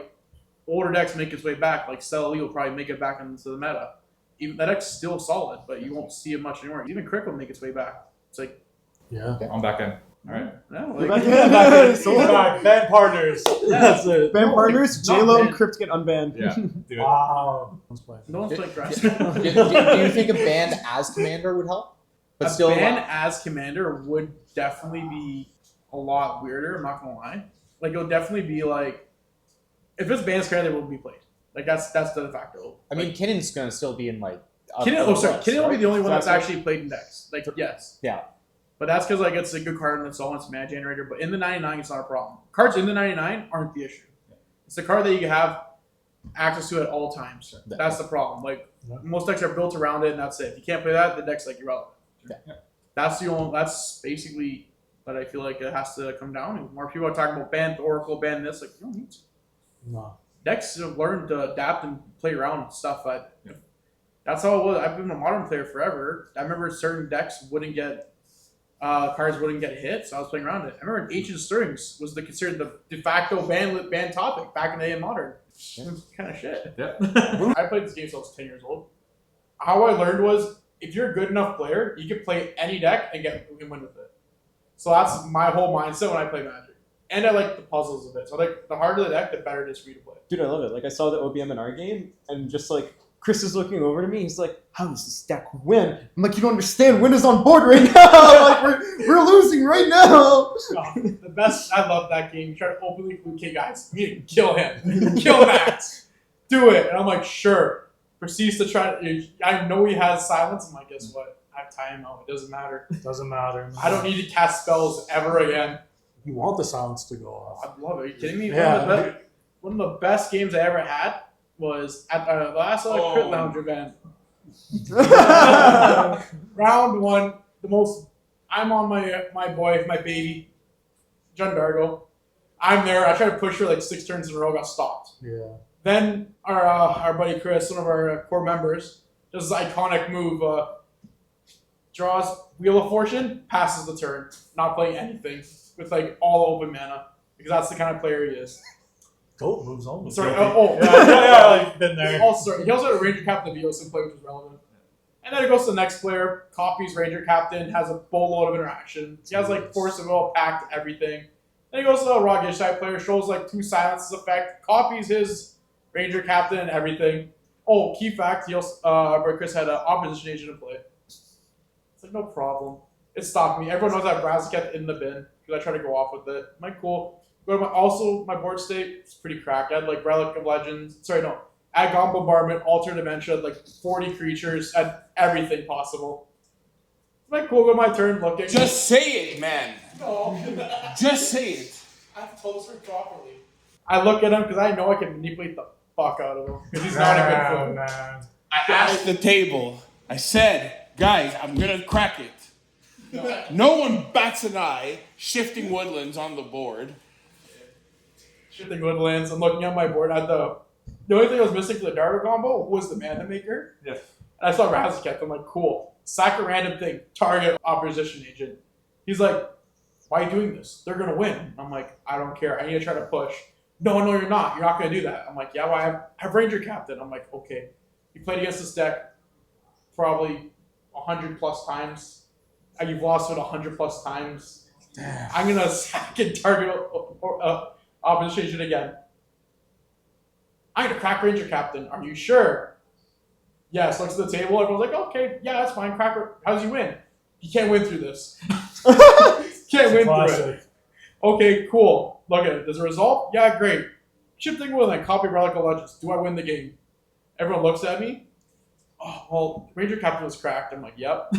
[SPEAKER 1] older decks make its way back. Celery will probably make it back into the meta. Even that deck's still solid, but you won't see it much anymore. Even Crick will make its way back. It's
[SPEAKER 4] Yeah.
[SPEAKER 3] I'm back in.
[SPEAKER 1] all right, no,
[SPEAKER 2] You're back in. So
[SPEAKER 4] Back. Band partners. That's it.
[SPEAKER 2] Band partners,
[SPEAKER 1] not
[SPEAKER 2] J-Lo,
[SPEAKER 1] banned.
[SPEAKER 2] Crypt get unbanned.
[SPEAKER 3] Yeah. Do it.
[SPEAKER 4] Wow.
[SPEAKER 1] no one's playing Grass.
[SPEAKER 5] Do you think a ban as commander would help? But
[SPEAKER 1] A
[SPEAKER 5] still,
[SPEAKER 1] ban as commander would definitely be a lot weirder. I'm not gonna lie. It'll definitely be if it's banned as commander, it won't be played. That's the de facto.
[SPEAKER 5] I mean, Kinnon's gonna still be in
[SPEAKER 1] Kidden will be the only one that's
[SPEAKER 5] Right?
[SPEAKER 1] actually played in decks. Yes.
[SPEAKER 5] Yeah.
[SPEAKER 1] But that's because it's a good card and it's all it's mana generator. But in the 99, it's not a problem. Cards in the 99 aren't the issue. It's the card that you can have access to at all times. That's the problem. Most decks are built around it, and that's it. If you can't play that, the deck's irrelevant.
[SPEAKER 5] Yeah.
[SPEAKER 1] That's basically what I feel like it has to come down. And more people are talking about ban Oracle, ban this. You don't need to.
[SPEAKER 4] No.
[SPEAKER 1] Decks have learned to adapt and play around with stuff. That's how it was. I've been a Modern player forever. I remember certain decks wouldn't get cards wouldn't get hit, so I was playing around it. I remember Ancient Stirrings was considered the de facto ban topic back in the day in Modern. Kind of shit.
[SPEAKER 3] Yeah.
[SPEAKER 1] I played this game since I was 10 years old. How I learned was if you're a good enough player, you can play any deck and win with it. So that's my whole mindset when I play Magic. And I like the puzzles of it. So the harder the deck, the better it is for you to play.
[SPEAKER 2] Dude, I love it. I saw the OBM in our game, and just Chris is looking over to me. He's like, "How does this deck win?" I'm like, "You don't understand. Win is on board right now. We're losing right now."
[SPEAKER 1] The best. I love that game. You try to openly include, okay, guys, we need to kill him. Kill Max. Do it. And I'm like, sure. Proceeds to try to. I know he has silence. I'm like, guess what? I have time out. It doesn't matter.
[SPEAKER 4] Doesn't matter.
[SPEAKER 1] I don't need to cast spells ever again.
[SPEAKER 4] You want the silence to go off.
[SPEAKER 1] I love it. Are you kidding me?
[SPEAKER 4] Yeah.
[SPEAKER 1] One of the best games I ever had was at the last Crit Lounge event. Round 1, the most. I'm on my boy, my baby, John Dargo. I'm there. I tried to push her 6 turns in a row, got stopped.
[SPEAKER 4] Yeah.
[SPEAKER 1] Then our buddy Chris, one of our core members, does this iconic move, draws Wheel of Fortune, passes the turn, not playing anything with like all open mana because that's the kind of player he is.
[SPEAKER 4] Goat moves only.
[SPEAKER 1] Sorry,
[SPEAKER 4] like been there.
[SPEAKER 1] Also, he also had a Ranger Captain of Eos in play, which was relevant. And then it goes to the next player, copies Ranger Captain, has a boatload of interaction. He has like Force of Will, Pact, everything. Then he goes to a Raw Gishite player, shows like 2 silences effect, copies his Ranger Captain and everything. Oh, key fact, he also, Chris had an opposition agent in play. It's like, no problem. It stopped me. Everyone knows I have Razaketh in the bin because I try to go off with it. I'm like, cool. Go to my board state, it's pretty cracked. I had like Relic of Legends. Sorry, no. Agon Bombardment, Alter Dementia, like 40 creatures, and everything possible. I'm like, cool, go my turn, looking.
[SPEAKER 6] Just say it, man.
[SPEAKER 1] No.
[SPEAKER 6] Just say it.
[SPEAKER 1] I have to tell the story properly. I look at him because I know I can manipulate the fuck out of him. Because he's not a good fool.
[SPEAKER 4] Man.
[SPEAKER 6] I asked the table. I said, guys, I'm gonna crack it. No one bats an eye. Shifting Woodlands on the board.
[SPEAKER 1] Shifting Woodlands, I'm looking at my board. The only thing I was missing for the Dargo combo was the Mana Maker.
[SPEAKER 3] Yeah.
[SPEAKER 1] And I saw Razaketh. I'm like, cool. Sack a random thing. Target opposition agent. He's like, why are you doing this? They're going to win. I'm like, I don't care. I need to try to push. No, you're not. You're not going to do that. I'm like, yeah, well, I have Ranger Captain. I'm like, okay. You played against this deck probably 100 plus times. You've lost it 100 plus times.
[SPEAKER 4] Damn.
[SPEAKER 1] I'm going to sack and target opposition agent again. I'm going to crack Ranger Captain. Are you sure? Yes, looks at the table. Everyone's like, okay, yeah, that's fine. Cracker, how does he win? He can't win through this. Can't win through it. Okay, cool. Look at it. Does it resolve? Yeah, great. Shifting with like copy Relic of Legends. Do I win the game? Everyone looks at me. Oh, well, Ranger Captain was cracked. I'm like, yep.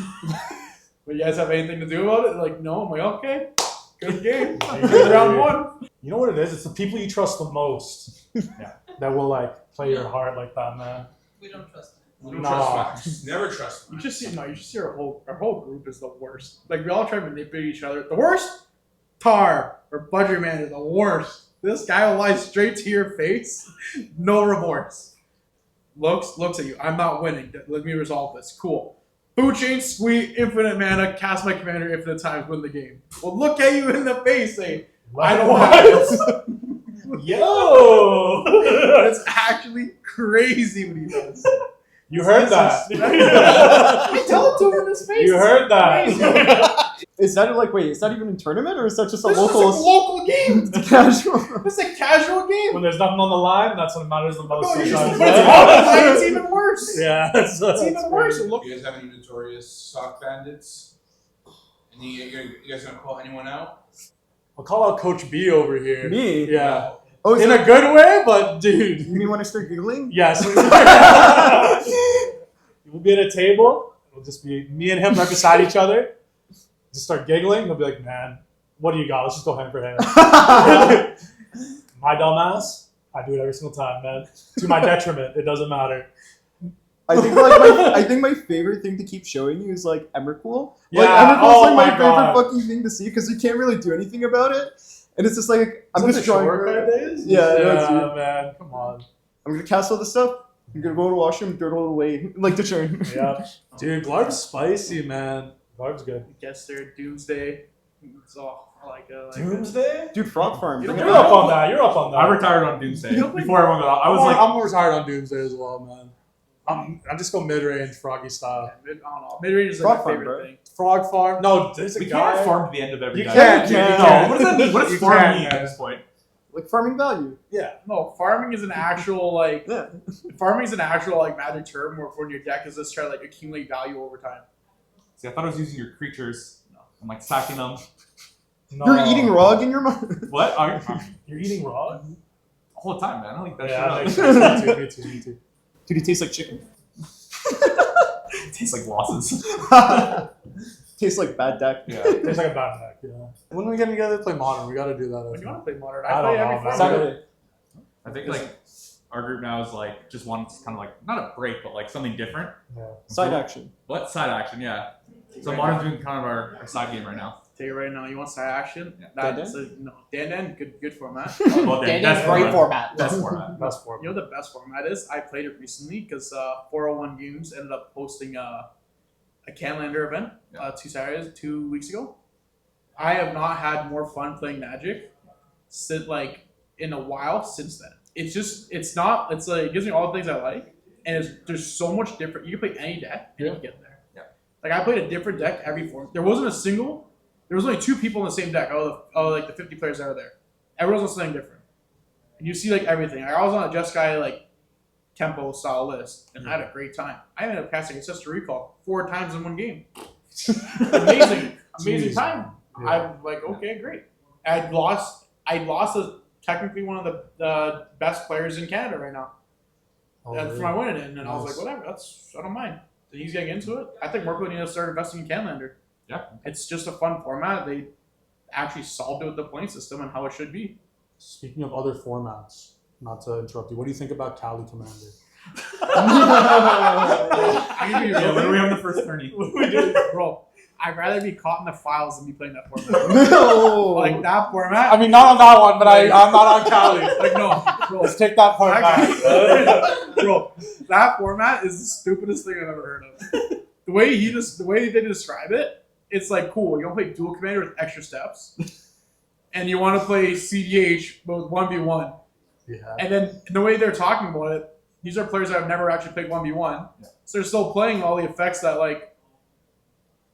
[SPEAKER 1] But you guys have anything to do about it? They're like, no. I'm like, okay. Good game. Round 1.
[SPEAKER 4] You know what it is? It's the people you trust the most that will like play your heart like that, man.
[SPEAKER 7] We don't trust them.
[SPEAKER 6] We don't
[SPEAKER 4] No.
[SPEAKER 6] trust facts. Never trust
[SPEAKER 1] You
[SPEAKER 6] facts.
[SPEAKER 1] just see our whole group is the worst. Like we all try to manipulate each other. The worst? Tar or Budget Man is the worst. This guy will lie straight to your face. No remorse. Looks at you. I'm not winning. Let me resolve this. Cool. Food chain, squeak, infinite mana, cast my commander infinite times, win the game. Well, look at you in the face, say, I don't have this.
[SPEAKER 4] Yo!
[SPEAKER 1] That's actually crazy what he does.
[SPEAKER 4] You heard that.
[SPEAKER 1] I tell it to him in his face.
[SPEAKER 4] You heard that.
[SPEAKER 2] Is that like, wait, is that even a tournament or is that just a
[SPEAKER 1] This
[SPEAKER 2] local?
[SPEAKER 1] is a local game.
[SPEAKER 2] It's casual.
[SPEAKER 1] This is a casual game.
[SPEAKER 4] When there's nothing on the line, that's what matters the most.
[SPEAKER 1] No,
[SPEAKER 4] sometimes.
[SPEAKER 1] but it's on the line, it's even worse.
[SPEAKER 4] Yeah,
[SPEAKER 1] It's even worse. Look,
[SPEAKER 6] You guys have any notorious sock bandits? And you guys gonna call anyone out?
[SPEAKER 4] I'll call out Coach B over here.
[SPEAKER 2] Me?
[SPEAKER 4] Yeah.
[SPEAKER 2] Oh, is
[SPEAKER 4] In
[SPEAKER 2] that,
[SPEAKER 4] a good way, but dude.
[SPEAKER 2] you mean when I start giggling?
[SPEAKER 4] Yes. We'll be at a table. It'll just be me and him right beside each other. Just start giggling. They'll be like, man, what do you got? Let's just go hand for hand. My dumbass, I do it every single time, man. To my detriment. It doesn't matter.
[SPEAKER 2] I think my favorite thing to keep showing you is like Emrakul.
[SPEAKER 4] Yeah,
[SPEAKER 2] Like Emrakul's
[SPEAKER 4] oh
[SPEAKER 2] like my
[SPEAKER 4] my God.
[SPEAKER 2] favorite fucking thing to see because you can't really do anything about it. And it's just like I'm
[SPEAKER 4] Is that
[SPEAKER 2] just
[SPEAKER 4] the
[SPEAKER 2] drawing.
[SPEAKER 4] short card days?
[SPEAKER 2] Yeah, that's it.
[SPEAKER 4] man. Come on.
[SPEAKER 2] I'm gonna cast all this stuff. I'm gonna go to the washroom, throw it all away, like the turn.
[SPEAKER 4] Yeah. Dude, Glarv's spicy, man. Glarv's good.
[SPEAKER 1] guess they're Doomsday. It's all like
[SPEAKER 4] Doomsday?
[SPEAKER 2] Dude, Frog Farm.
[SPEAKER 1] You
[SPEAKER 2] bring
[SPEAKER 1] don't
[SPEAKER 2] it
[SPEAKER 4] You're
[SPEAKER 2] up.
[SPEAKER 4] up on that. You're up on that.
[SPEAKER 3] I retired on Doomsday
[SPEAKER 1] You don't think-
[SPEAKER 3] before everyone got. I was like,
[SPEAKER 4] I'm retired on Doomsday as well, man. I just go mid-range, Froggy style.
[SPEAKER 1] I don't know. Mid-range is
[SPEAKER 2] Frog
[SPEAKER 1] like my
[SPEAKER 2] Farm,
[SPEAKER 1] favorite
[SPEAKER 2] bro.
[SPEAKER 1] thing.
[SPEAKER 4] Frog Farm? No, there's a
[SPEAKER 3] we
[SPEAKER 4] guy.
[SPEAKER 3] can't farm to the end of every
[SPEAKER 4] You
[SPEAKER 3] day.
[SPEAKER 4] can't,
[SPEAKER 2] dude, you
[SPEAKER 3] No,
[SPEAKER 2] can't.
[SPEAKER 3] what does that mean? What does
[SPEAKER 4] You
[SPEAKER 3] farm
[SPEAKER 4] can't,
[SPEAKER 3] mean at
[SPEAKER 4] man.
[SPEAKER 3] this point?
[SPEAKER 2] Like farming value.
[SPEAKER 4] Yeah.
[SPEAKER 1] No, farming is an actual like
[SPEAKER 2] Yeah.
[SPEAKER 1] farming is an actual like magic term where when your deck is just trying to like accumulate value over time.
[SPEAKER 3] See, I thought I was using your creatures. I'm like sacking them.
[SPEAKER 4] No.
[SPEAKER 2] You're eating rog in your mind.
[SPEAKER 3] What?
[SPEAKER 4] You're eating raw?
[SPEAKER 3] All the time, man. I don't like that
[SPEAKER 4] Yeah,
[SPEAKER 3] shit
[SPEAKER 4] makes
[SPEAKER 3] up.
[SPEAKER 4] sense. Me too.
[SPEAKER 2] Dude, it tastes like chicken.
[SPEAKER 3] It tastes like losses.
[SPEAKER 2] Tastes like bad deck.
[SPEAKER 3] Yeah.
[SPEAKER 4] Tastes like a bad deck, yeah. When are we getting together to play Modern? We gotta do that.
[SPEAKER 1] When you want to play modern,
[SPEAKER 4] I
[SPEAKER 1] I
[SPEAKER 4] don't
[SPEAKER 1] play every
[SPEAKER 4] know, man.
[SPEAKER 1] format.
[SPEAKER 2] Saturday.
[SPEAKER 3] I think like our group now is like just wants kind of like not a break, but like something different.
[SPEAKER 4] Yeah.
[SPEAKER 2] Side action.
[SPEAKER 3] What side action? Yeah. So Modern's doing kind of our side game right now.
[SPEAKER 1] Tell you right now, you want side action?
[SPEAKER 3] Yeah.
[SPEAKER 1] That's no Dan, good format.
[SPEAKER 3] Well,
[SPEAKER 5] Danny's
[SPEAKER 3] that's
[SPEAKER 5] great format.
[SPEAKER 3] Best format.
[SPEAKER 4] Best format.
[SPEAKER 1] You know the best format is? I played it recently because 401 Games ended up posting a Canlander event 2 weeks ago. I have not had more fun playing Magic since in a while since then. It's it gives me all the things I like, and there's so much different. You can play any deck and you can get there.
[SPEAKER 3] Yeah.
[SPEAKER 1] Like I played a different deck every form. There was only 2 people in the same deck. The 50 players that are there. Everyone's on something different, and you see everything. I was on a Jeskai tempo style list, and I had a great time. I ended up casting Ancestor Recall 4 times in one game. Amazing
[SPEAKER 4] Jeez,
[SPEAKER 1] time.
[SPEAKER 4] Yeah.
[SPEAKER 1] I'm like, okay, great. I lost technically one of the best players in Canada right now.
[SPEAKER 4] Oh,
[SPEAKER 1] For
[SPEAKER 4] really?
[SPEAKER 1] my winning it, and I was
[SPEAKER 4] Nice.
[SPEAKER 1] like, whatever, I don't mind. So he's getting into it. I think Marco needs to start investing in Canlander.
[SPEAKER 3] Yeah.
[SPEAKER 1] It's just a fun format. They actually solved it with the point system and how it should be.
[SPEAKER 4] Speaking of other formats, not to interrupt you, what do you think about Cali Commander?
[SPEAKER 1] I can be
[SPEAKER 3] Yeah,
[SPEAKER 1] real.
[SPEAKER 3] when do we have the first tourney?
[SPEAKER 1] Bro, I'd rather be caught in the files than be playing that format.
[SPEAKER 5] No.
[SPEAKER 1] That format.
[SPEAKER 4] I mean, not on that one, but I'm not on Cali.
[SPEAKER 1] No, bro.
[SPEAKER 4] Let's take that part back.
[SPEAKER 1] Bro, that format is the stupidest thing I've ever heard of. The way they describe it, it's cool. You want to play dual commander with extra steps, and you want to play CDH with 1v1.
[SPEAKER 4] Yeah.
[SPEAKER 1] And then the way they're talking about it, these are players that have never actually played 1v1, so they're still playing all the effects that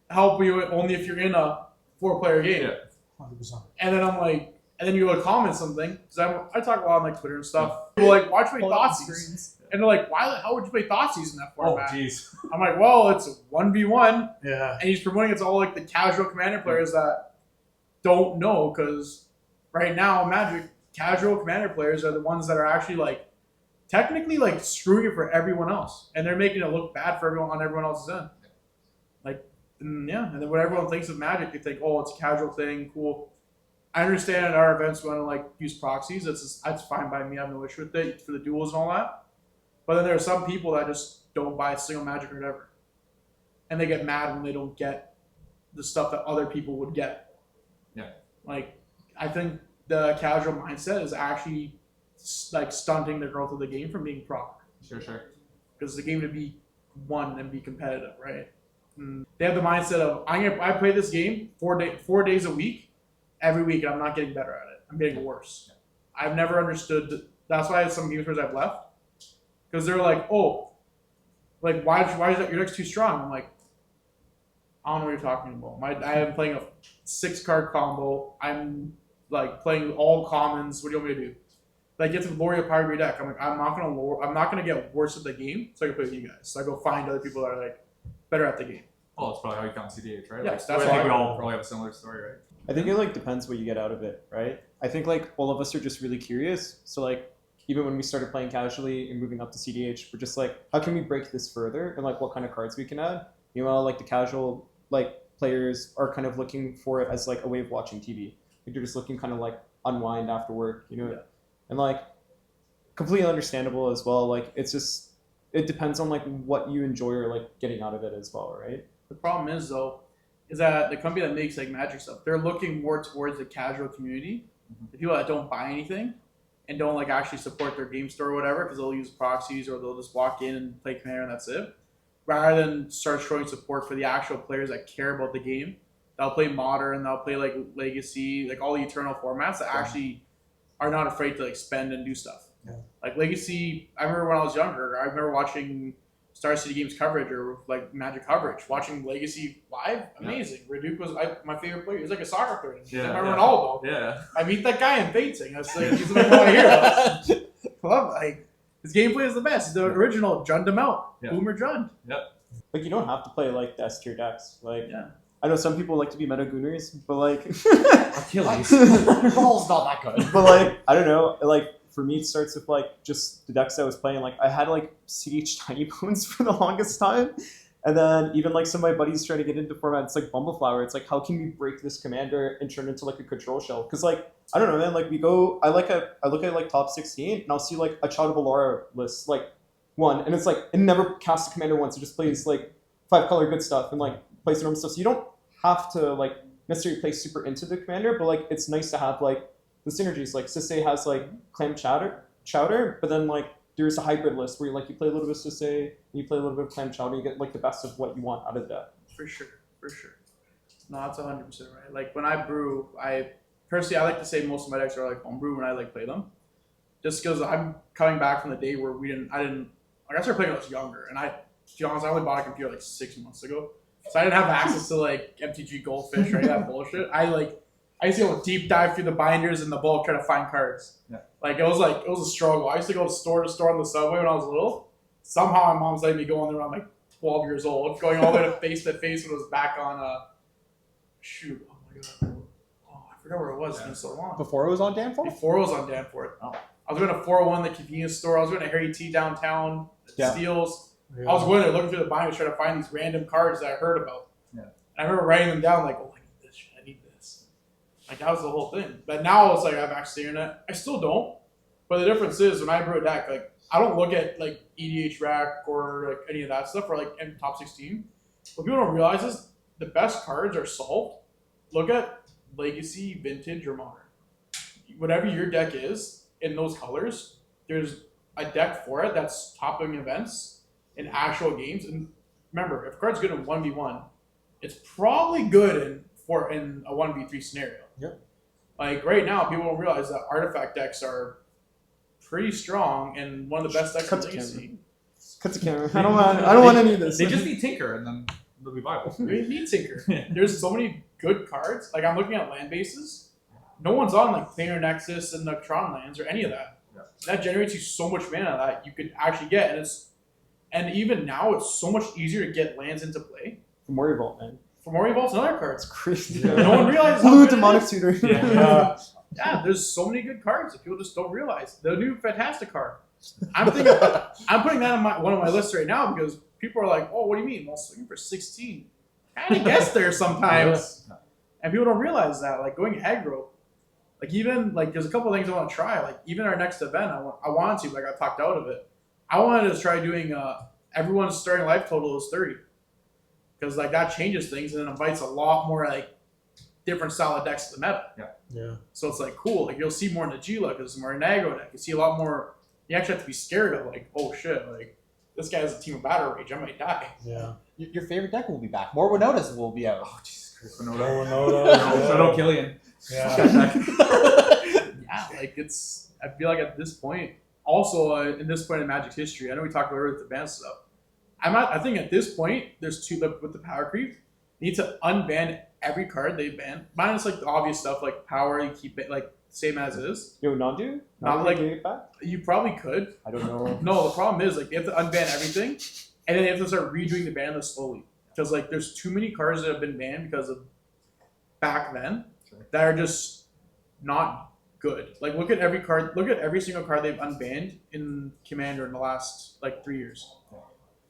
[SPEAKER 1] help you only if you're in a 4-player game.
[SPEAKER 3] Yeah.
[SPEAKER 4] 100%.
[SPEAKER 1] And then I'm and then you go to comment something because I talk a lot on Twitter and stuff. People are watch me Thoughtseize, and they're like, why the hell would you play Thoughtseize in that
[SPEAKER 3] Oh,
[SPEAKER 1] format?
[SPEAKER 3] jeez.
[SPEAKER 1] I'm like, well, it's 1v1,
[SPEAKER 4] Yeah.
[SPEAKER 1] and he's promoting it to all the casual commander players that don't know, because right now Magic casual commander players are the ones that are actually technically screwing it for everyone else, and they're making it look bad for everyone on everyone else's end. And then what everyone thinks of Magic, they think, oh, it's a casual thing, cool. I understand at our events we want to use proxies. That's fine by me. I have no issue with it for the duels and all that. But then there are some people that just don't buy a single Magic or whatever, and they get mad when they don't get the stuff that other people would get.
[SPEAKER 3] Yeah.
[SPEAKER 1] I think the casual mindset is actually stunting the growth of the game from being proc,
[SPEAKER 3] Sure.
[SPEAKER 1] because the game to be won and be competitive, right? And they have the mindset of I play this game 4 days a week, every week, and I'm not getting better at it. I'm getting worse. I've never understood. That's why some gamers I've left, because they're like, oh, why is that your deck's too strong? I'm like, I don't know what you're talking about. I am playing a 6-card combo. I'm playing all commons. What do you want me to do? Get to lower your power of your deck. I'm like, I'm not gonna get worse at the game, so I can play with you guys. So I go find other people that are better at the game.
[SPEAKER 3] Well, that's probably how you count CDH, right?
[SPEAKER 1] Yes,
[SPEAKER 3] I
[SPEAKER 1] that's
[SPEAKER 3] think
[SPEAKER 1] why
[SPEAKER 3] we
[SPEAKER 1] I-
[SPEAKER 3] all probably have a similar story, right?
[SPEAKER 2] I think it depends what you get out of it, right? I think all of us are just really curious. So even when we started playing casually and moving up to CDH, we're just how can we break this further, and what kind of cards we can add? The casual players are kind of looking for it as a way of watching TV. They're just looking kind of unwind after work,
[SPEAKER 1] Yeah.
[SPEAKER 2] And completely understandable as well. It's just it depends on what you enjoy or getting out of it as well, right?
[SPEAKER 1] The problem is though, is that the company that makes Magic stuff, they're looking more towards the casual community, the people that don't buy anything and don't actually support their game store or whatever, because they'll use proxies or they'll just walk in and play Commander and that's it, rather than start showing support for the actual players that care about the game. They'll play Modern, they'll play Legacy, all the Eternal formats that actually are not afraid to spend and do stuff.
[SPEAKER 4] Yeah.
[SPEAKER 1] Legacy, I remember when I was younger, I remember watching Star City Games coverage or Magic coverage, watching Legacy live, amazing. Reduke was my favorite player. He was a soccer player.
[SPEAKER 3] Yeah,
[SPEAKER 1] I remember
[SPEAKER 3] yeah.
[SPEAKER 1] Ronaldo.
[SPEAKER 3] Yeah.
[SPEAKER 1] I meet that guy in Fainting. I was he's the one I hear. Love his gameplay is the best. The original Jund him out.
[SPEAKER 3] Yeah.
[SPEAKER 1] Boomer Jund.
[SPEAKER 2] You don't have to play the S tier decks.
[SPEAKER 1] Yeah.
[SPEAKER 2] I know some people like to be metagooners, but
[SPEAKER 5] Achilles. Your ball's not that good.
[SPEAKER 2] but I don't know. For me, it starts with just the decks I was playing. I had CDH Tiny Bones for the longest time, and then even some of my buddies trying to get into formats like Bumbleflower. It's how can we break this commander and turn it into a control shell? Because I don't know, man. We go. I look at top 16, and I'll see a Child of Alara list one, and it's it never casts a commander once. It just plays 5-color good stuff and plays normal stuff. So you don't have to necessarily play super into the commander, but it's nice to have the synergies. Sisay has Clam Chowder, but then there's a hybrid list where you play a little bit of Sisay, you play a little bit of Clam Chowder, you get the best of what you want out of that.
[SPEAKER 1] For sure. No, that's 100% right. Like when I brew, I like to say most of my decks are like homebrew when I like play them, just because I'm coming back from the day where I started playing when I was younger, and to be honest, I only bought a computer like 6 months ago, so I didn't have access to like MTG Goldfish or any of that bullshit. I used to go deep dive through the binders and the bulk trying to find cards.
[SPEAKER 3] Yeah.
[SPEAKER 1] It was a struggle. I used to go store to store on the subway when I was little. Somehow my mom's letting me go on there when I'm like 12 years old, going all the way to face when it was back on shoot. Oh my god. Oh, I forgot where it was. It's been so long.
[SPEAKER 5] Before it was on Danforth?
[SPEAKER 1] Before it was on Danforth.
[SPEAKER 3] Oh.
[SPEAKER 1] I was going to 401, the convenience store. I was going to Harry T downtown,
[SPEAKER 5] Yeah.
[SPEAKER 1] Steels.
[SPEAKER 4] Yeah.
[SPEAKER 1] I was going there looking through the binders trying to find these random cards that I heard about.
[SPEAKER 3] Yeah.
[SPEAKER 1] And I remember writing them down like, oh, I need this shit. I need this. Like, that was the whole thing. But now it's like I have access to the internet. I still don't. But the difference is when I brew a deck, like, I don't look at like EDH rack or like any of that stuff or like in top 16. What people don't realize is the best cards are solved. Look at Legacy, Vintage, or Modern. Whatever your deck is in those colors, there's a deck for it that's topping events in actual games. And remember, if a card's good in 1v1, it's probably good in a 1v3 scenario.
[SPEAKER 4] Yep.
[SPEAKER 1] Like right now, people don't realize that artifact decks are pretty strong and one of the best decks in Legacy.
[SPEAKER 2] Cut the camera. I don't want any of this.
[SPEAKER 3] They just need Tinker, and then they'll be viable.
[SPEAKER 1] You need Tinker. There's so many good cards. Like I'm looking at land bases. No one's on like Planar Nexus and the Tron lands or any of that.
[SPEAKER 3] Yeah.
[SPEAKER 1] That generates you so much mana that you could actually get, and even now it's so much easier to get lands into play.
[SPEAKER 2] From Vault, man.
[SPEAKER 1] For more Evolves and other cards.
[SPEAKER 2] It's crazy.
[SPEAKER 4] Yeah.
[SPEAKER 1] No one realizes how
[SPEAKER 2] Blue
[SPEAKER 1] good it
[SPEAKER 2] Demonic
[SPEAKER 1] is.
[SPEAKER 2] Tutor.
[SPEAKER 4] Yeah.
[SPEAKER 1] Yeah, there's so many good cards that people just don't realize. The new Fantastic card. I'm putting that on one of my lists right now because people are like, "Oh, what do you mean? Well, swinging for 16." Kind of gets there sometimes, and people don't realize that. Like going aggro, like even like there's a couple of things I want to try. Like even our next event, I wanted to, but I got talked out of it. I wanted to try doing everyone's starting life total is 30, because like that changes things and then invites a lot more like different style of decks to the meta.
[SPEAKER 4] Yeah.
[SPEAKER 1] So it's like cool. Like you'll see more in the Gila because it's more an aggro deck. You see a lot more. You actually have to be scared of like, oh shit, like this guy has a team of battle rage. I might die.
[SPEAKER 4] Yeah.
[SPEAKER 5] Your favorite deck will be back. More Winnotas will be out.
[SPEAKER 3] Oh, Jesus Christ,
[SPEAKER 4] No,
[SPEAKER 3] Winota.
[SPEAKER 4] no.
[SPEAKER 3] Winota Killian.
[SPEAKER 4] Yeah.
[SPEAKER 1] Yeah, like it's. I feel like at this point, also in this point in Magic's history, I know we talked about earlier with the ban stuff. I think at this point, there's with the power creep, you need to unban every card they ban, minus like the obvious stuff like power. You keep it like same as is.
[SPEAKER 2] Yo, Nadu?
[SPEAKER 1] Not like-
[SPEAKER 2] get it back?
[SPEAKER 1] You probably could.
[SPEAKER 2] I don't know.
[SPEAKER 1] No, the problem is like you have to unban everything, and then you have to start redoing the ban list slowly because like there's too many cards that have been banned because of back then that are just not good. Like look at every card. Look at every single card they've unbanned in Commander in the last like 3 years.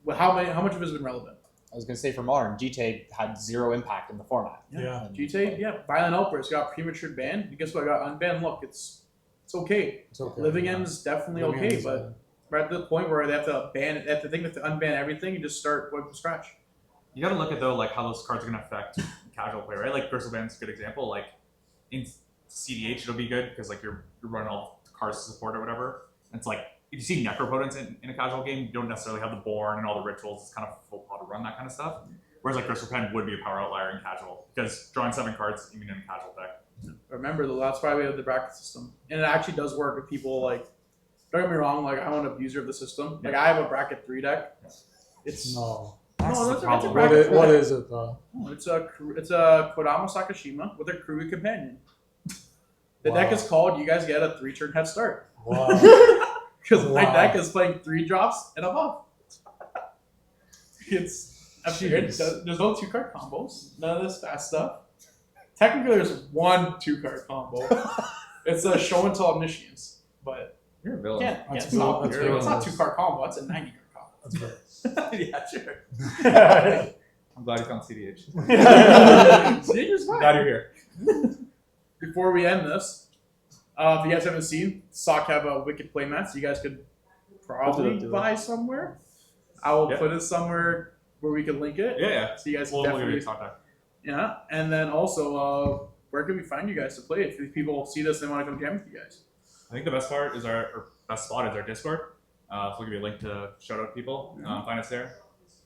[SPEAKER 1] Well, how much of it has been relevant?
[SPEAKER 5] I was gonna say for Modern, GTA had zero impact in the format.
[SPEAKER 4] Yeah.
[SPEAKER 5] And,
[SPEAKER 1] GTA, yeah, Violent Outburst got premature banned. And guess what? Got unbanned. Look, it's okay.
[SPEAKER 4] It's okay.
[SPEAKER 1] Living End's definitely
[SPEAKER 4] Living
[SPEAKER 1] okay,
[SPEAKER 4] End's,
[SPEAKER 1] but we're at the point where they have to ban it. They have to think they have to unban everything and just start from scratch.
[SPEAKER 3] You gotta look at though like how those cards are gonna affect casual play, right? Like Bristleban's a good example. Like in CDH it'll be good because like you're running all the cards to support or whatever. And it's like if you see Necropotence in a casual game, you don't necessarily have the Born and all the rituals. It's kind of full pot to run that kind of stuff. Whereas like Bristlepen would be a power outlier in casual because drawing 7 cards even in a casual deck.
[SPEAKER 1] Remember, that's why we have the bracket system, and it actually does work with people. Like, don't get me wrong. Like, I'm an abuser of the system. Like, I have a bracket 3 deck. It's
[SPEAKER 4] No.
[SPEAKER 3] That's
[SPEAKER 1] no,
[SPEAKER 3] the
[SPEAKER 1] that's a
[SPEAKER 3] problem.
[SPEAKER 1] bracket.
[SPEAKER 4] What is it though?
[SPEAKER 1] It's a Kodama Sakashima with a Kruger companion. The deck
[SPEAKER 4] Wow.
[SPEAKER 1] is called. You guys get a 3-turn head start
[SPEAKER 4] Wow.
[SPEAKER 1] because my
[SPEAKER 4] Wow.
[SPEAKER 1] deck is playing 3 drops and above. It's.
[SPEAKER 4] Jeez.
[SPEAKER 1] There's no 2-card combos. None of this fast stuff. Technically, there's 1 2-card combo. It's a show and tell omniscience, but
[SPEAKER 3] You're a villain.
[SPEAKER 1] can't
[SPEAKER 4] That's
[SPEAKER 1] stop
[SPEAKER 4] good.
[SPEAKER 1] it.
[SPEAKER 4] That's
[SPEAKER 1] It's not
[SPEAKER 4] good.
[SPEAKER 1] 2-card combo. It's a 90-card
[SPEAKER 4] That's good.
[SPEAKER 1] combo. Yeah, sure.
[SPEAKER 3] I'm glad you found CDH.
[SPEAKER 1] See, you're smart.
[SPEAKER 3] Glad you're here.
[SPEAKER 1] Before we end this, if you guys haven't seen, SOCC have a Wicked playmats. You guys could probably
[SPEAKER 2] do it.
[SPEAKER 1] buy somewhere. I will
[SPEAKER 3] Yeah.
[SPEAKER 1] put it somewhere where we can link it.
[SPEAKER 3] Yeah, yeah.
[SPEAKER 1] So you guys can
[SPEAKER 3] We'll give
[SPEAKER 1] definitely.
[SPEAKER 3] you contact.
[SPEAKER 1] Yeah, and then also, where can we find you guys to play? If people see this, they want to come jam with you guys.
[SPEAKER 3] I think the best part is our best spot is our Discord. So we'll give you a link to shout out people. Find us there.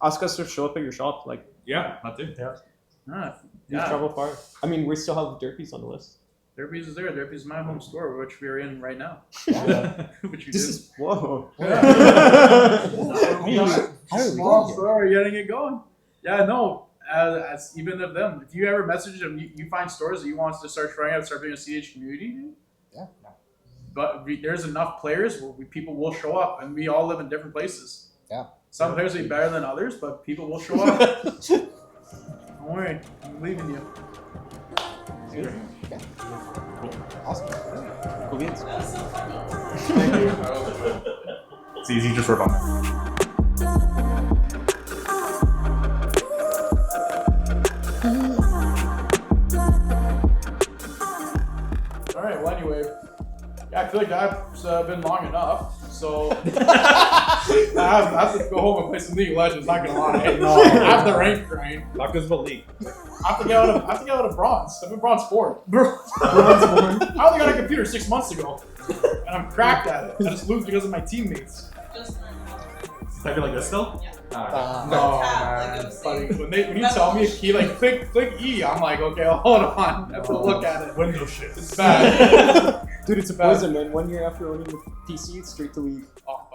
[SPEAKER 2] ask us to show up at your shop. Like,
[SPEAKER 3] Yeah, that too.
[SPEAKER 1] Ah,
[SPEAKER 2] you
[SPEAKER 1] yeah.
[SPEAKER 2] travel far. I mean, we still have Derpies on the list.
[SPEAKER 1] Derpies is there. Derpies is my home store, which we're in right now. Which you
[SPEAKER 2] This
[SPEAKER 1] did.
[SPEAKER 2] is whoa.
[SPEAKER 1] Small store, you're getting it going. Yeah, no. As even of them, if you ever message them, you find stores that you want us to start trying out, start doing a CH community. Dude.
[SPEAKER 5] Yeah.
[SPEAKER 1] But there's enough players where people will show up, and we all live in different places.
[SPEAKER 5] Yeah.
[SPEAKER 1] Some players will be better than others, but people will show up. Don't worry, I'm believing you.
[SPEAKER 5] Awesome.
[SPEAKER 2] Cool beans.
[SPEAKER 1] Thank you.
[SPEAKER 3] It's easy, just work on it.
[SPEAKER 1] All right. Well, anyway, yeah, I feel like that's been long enough. So I have to go home and play some League of Legends. Not gonna lie, no, I have the rank grind.
[SPEAKER 3] Not because of the league.
[SPEAKER 1] I have to get out of bronze. I'm in bronze 4. I only got a computer 6 months ago, and I'm cracked at it. I just lose because of my teammates.
[SPEAKER 3] Typing like this still?
[SPEAKER 7] Yeah.
[SPEAKER 1] No,
[SPEAKER 7] Tab,
[SPEAKER 1] man.
[SPEAKER 7] like I'm
[SPEAKER 1] Buddy,
[SPEAKER 7] saying.
[SPEAKER 1] when you tell me a key, like click E, I'm like, okay, hold on. I have to look at it.
[SPEAKER 6] Window shift.
[SPEAKER 1] It's bad.
[SPEAKER 2] Dude, it's a poison, man. 1 year after owning the PC, it's straight to leave.
[SPEAKER 1] Oh,